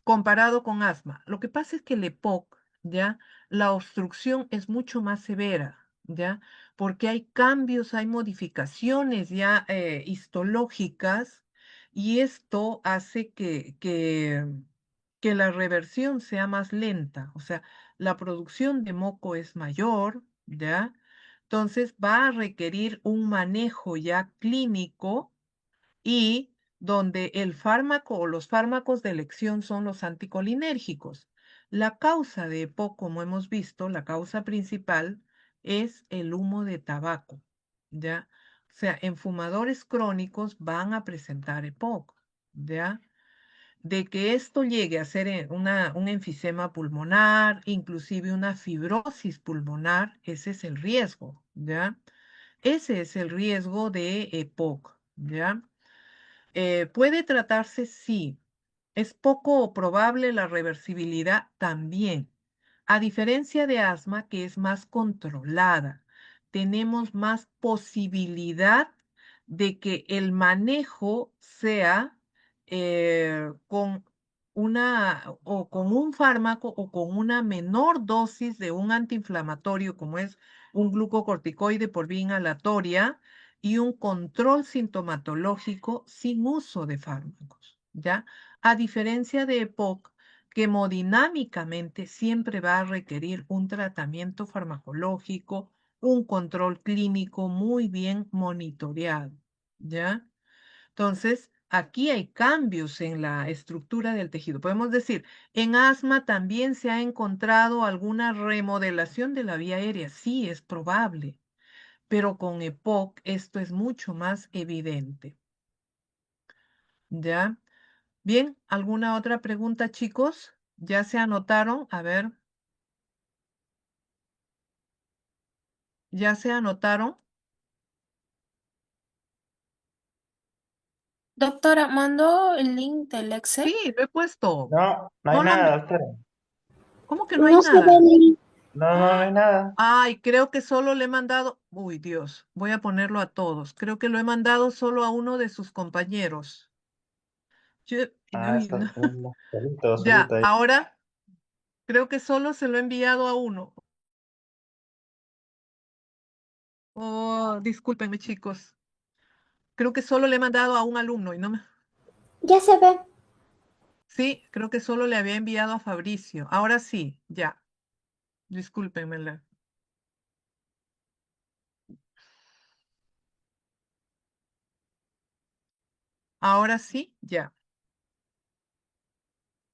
comparado con asma. Lo que pasa es que el EPOC, ¿ya? La obstrucción es mucho más severa, ¿ya? Porque hay cambios, hay modificaciones ya histológicas y esto hace que la reversión sea más lenta, o sea, la producción de moco es mayor, ¿ya? Entonces va a requerir un manejo ya clínico y donde el fármaco o los fármacos de elección son los anticolinérgicos. La causa de EPOC, como hemos visto, la causa principal es el humo de tabaco, ¿ya? O sea, en fumadores crónicos van a presentar EPOC, ¿ya? De que esto llegue a ser un enfisema pulmonar, inclusive una fibrosis pulmonar, ese es el riesgo, ¿ya? Ese es el riesgo de EPOC, ¿ya? ¿Puede tratarse? Sí. ¿Es poco probable la reversibilidad? También. A diferencia de asma, que es más controlada, tenemos más posibilidad de que el manejo sea con o con un fármaco o con una menor dosis de un antiinflamatorio como es un glucocorticoide por vía inhalatoria y un control sintomatológico sin uso de fármacos, ¿ya? A diferencia de EPOC, que hemodinámicamente siempre va a requerir un tratamiento farmacológico, un control clínico muy bien monitoreado, ¿ya? Entonces, aquí hay cambios en la estructura del tejido. Podemos decir, en asma también se ha encontrado alguna remodelación de la vía aérea. Sí, es probable, pero con EPOC esto es mucho más evidente. ¿Ya? Bien, ¿alguna otra pregunta, chicos? ¿Ya se anotaron? A ver, ¿ya se anotaron? Doctora, ¿mandó el link del Excel? Sí, lo he puesto. No, no hay No lo han... nada, doctora. ¿Cómo que no hay No se ve nada? el link. No, no, no hay nada. Ay, creo que solo le he mandado... Uy, Dios, voy a ponerlo a todos. Creo que lo he mandado solo a uno de sus compañeros. Ah, está solito, Ya, solito ahí. ahora creo que solo se lo he enviado a uno. Oh, discúlpenme, chicos. Creo que solo le he mandado a un alumno y no me... Ya se ve. Sí, creo que solo le había enviado a Fabricio. Ahora sí, ya. Discúlpenme. Ahora sí, ya.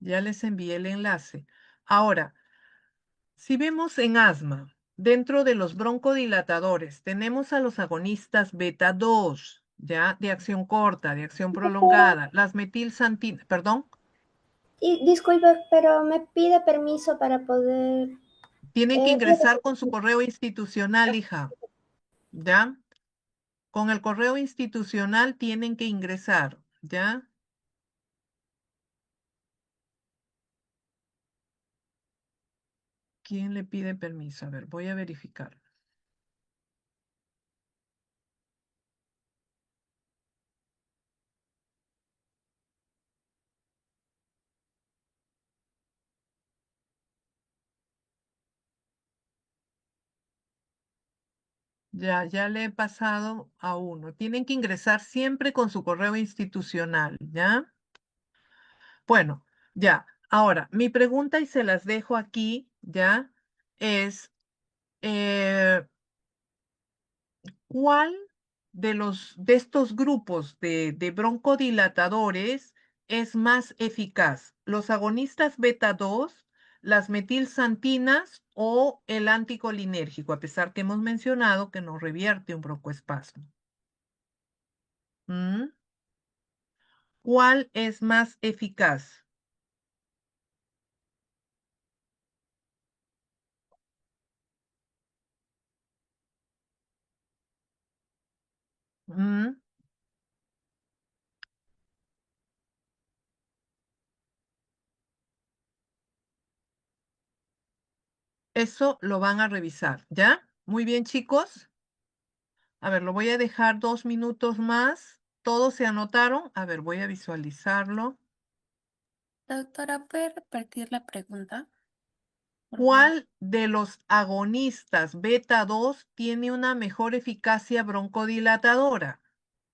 Ya les envié el enlace. Ahora, si vemos en asma, dentro de los broncodilatadores, tenemos a los agonistas beta 2, ya, de acción corta, de acción prolongada, las metilsantinas, perdón, Y disculpe, pero me pide permiso para poder... tienen que voy a ingresar con su correo institucional, hija, ¿ya? Con el correo institucional tienen que ingresar, ¿ya? ¿Quién le pide permiso? A ver, voy a verificar. Ya le he pasado a uno. Tienen que ingresar siempre con su correo institucional, ¿ya? Bueno, ya. Ahora, mi pregunta, y se las dejo aquí, ¿ya? Es, eh, ¿cuál de estos grupos de broncodilatadores es más eficaz? ¿Los agonistas beta 2, las metilsantinas o el anticolinérgico? A pesar que hemos mencionado que no revierte un broncoespasmo. ¿Mm? ¿Cuál es más eficaz? ¿Mm? Eso lo van a revisar, ¿ya? Muy bien, chicos. A ver, lo voy a dejar 2 minutos más. ¿Todos se anotaron? A ver, voy a visualizarlo. Doctora, ¿puede repetir la pregunta? Por favor. ¿Cuál de los agonistas beta 2 tiene una mejor eficacia broncodilatadora?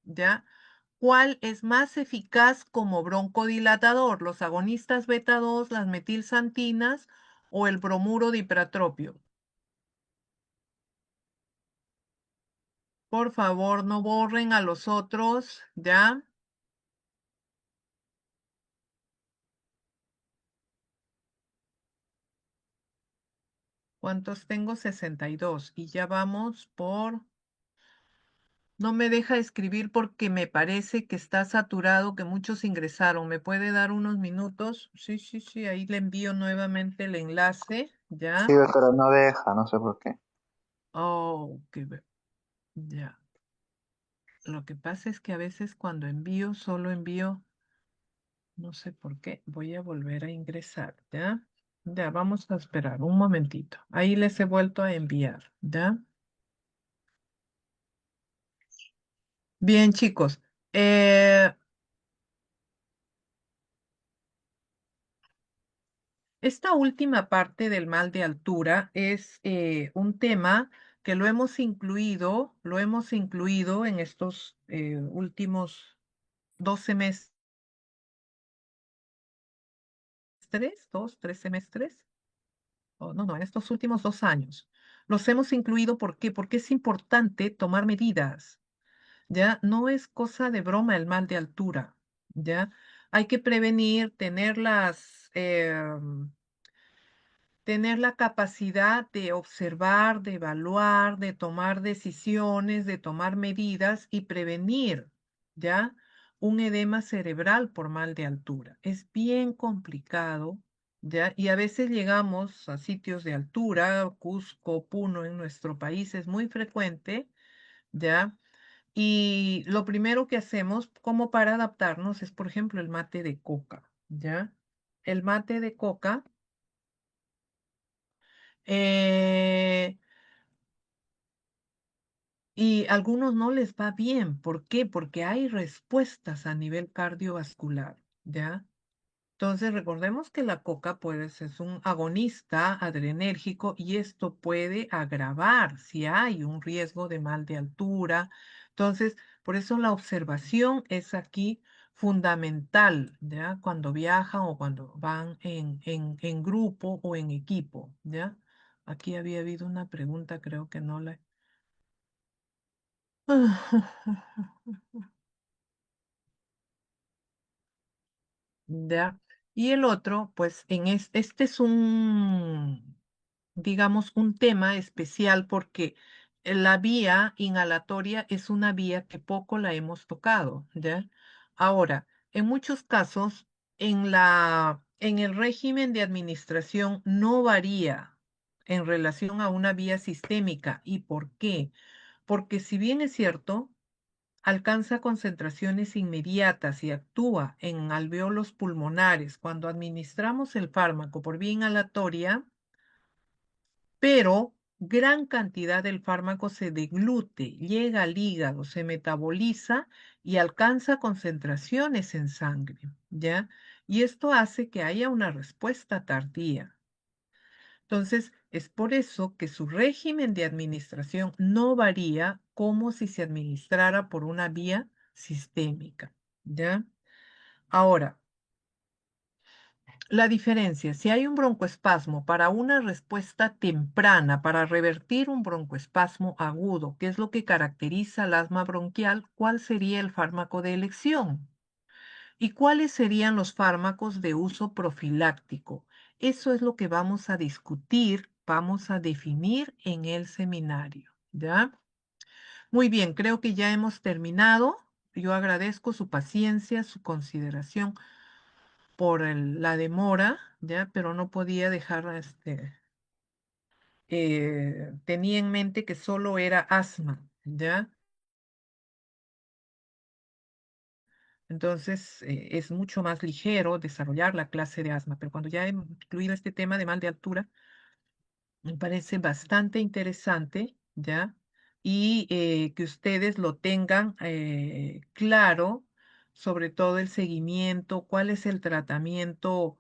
¿Ya? ¿Cuál es más eficaz como broncodilatador? ¿Los agonistas beta 2, las metilsantinas o el bromuro dipratropio? Por favor, no borren a los otros, ¿ya? ¿Cuántos tengo? 62. Y ya vamos por... No me deja escribir porque me parece que está saturado, que muchos ingresaron. ¿Me puede dar unos minutos? Sí, sí, sí, ahí le envío nuevamente el enlace, ¿ya? Sí, pero no deja, no sé por qué. Oh, ya. Lo que pasa es que a veces cuando envío, solo envío, no sé por qué, voy a volver a ingresar, ¿ya? Ya, vamos a esperar un momentito. Ahí les he vuelto a enviar, ¿ya? Bien, chicos. Esta última parte del mal de altura es un tema que lo hemos incluido en estos últimos 2 semestres, 2, 3 semestres. Oh, no, no, en estos últimos 2 años. Los hemos incluido, ¿por qué? Porque es importante tomar medidas. ¿Ya? No es cosa de broma el mal de altura, ¿ya? Hay que prevenir, tener la capacidad de observar, de evaluar, de tomar decisiones, de tomar medidas y prevenir, ¿ya? un edema cerebral por mal de altura. Es bien complicado, ¿ya? Y a veces llegamos a sitios de altura, Cusco, Puno en nuestro país es muy frecuente, ¿ya? Y lo primero que hacemos como para adaptarnos es, por ejemplo, el mate de coca, ¿ya? El mate de coca, eh, y a algunos no les va bien. ¿Por qué? Porque hay respuestas a nivel cardiovascular, ¿ya? Entonces, recordemos que la coca puede ser un agonista adrenérgico y esto puede agravar si hay un riesgo de mal de altura. Entonces, por eso la observación es aquí fundamental, ¿ya? Cuando viajan o cuando van en grupo o en equipo, ¿ya? Aquí había habido una pregunta, creo que no la... ¿Ya? Y el otro, pues este es un, digamos, un tema especial porque la vía inhalatoria es una vía que poco la hemos tocado, ¿ya? Ahora, en muchos casos, en el régimen de administración no varía en relación a una vía sistémica. ¿Y por qué? Porque si bien es cierto, alcanza concentraciones inmediatas y actúa en alveolos pulmonares cuando administramos el fármaco por vía inhalatoria, pero gran cantidad del fármaco se deglute, llega al hígado, se metaboliza y alcanza concentraciones en sangre, ¿ya? Y esto hace que haya una respuesta tardía. Entonces, es por eso que su régimen de administración no varía como si se administrara por una vía sistémica, ¿ya? Ahora, la diferencia, si hay un broncoespasmo para una respuesta temprana, para revertir un broncoespasmo agudo, que es lo que caracteriza al asma bronquial, ¿cuál sería el fármaco de elección? ¿Y cuáles serían los fármacos de uso profiláctico? Eso es lo que vamos a discutir, vamos a definir en el seminario, ¿ya? Muy bien, creo que ya hemos terminado. Yo agradezco su paciencia, su consideración por la demora, ¿ya? Pero no podía dejar, tenía en mente que solo era asma, ¿ya? Entonces, es mucho más ligero desarrollar la clase de asma, pero cuando ya he incluido este tema de mal de altura, me parece bastante interesante, ¿ya? Y que ustedes lo tengan claro, sobre todo el seguimiento, cuál es el tratamiento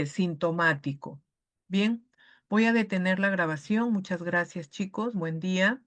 sintomático. Bien, voy a detener la grabación. Muchas gracias, chicos. Buen día.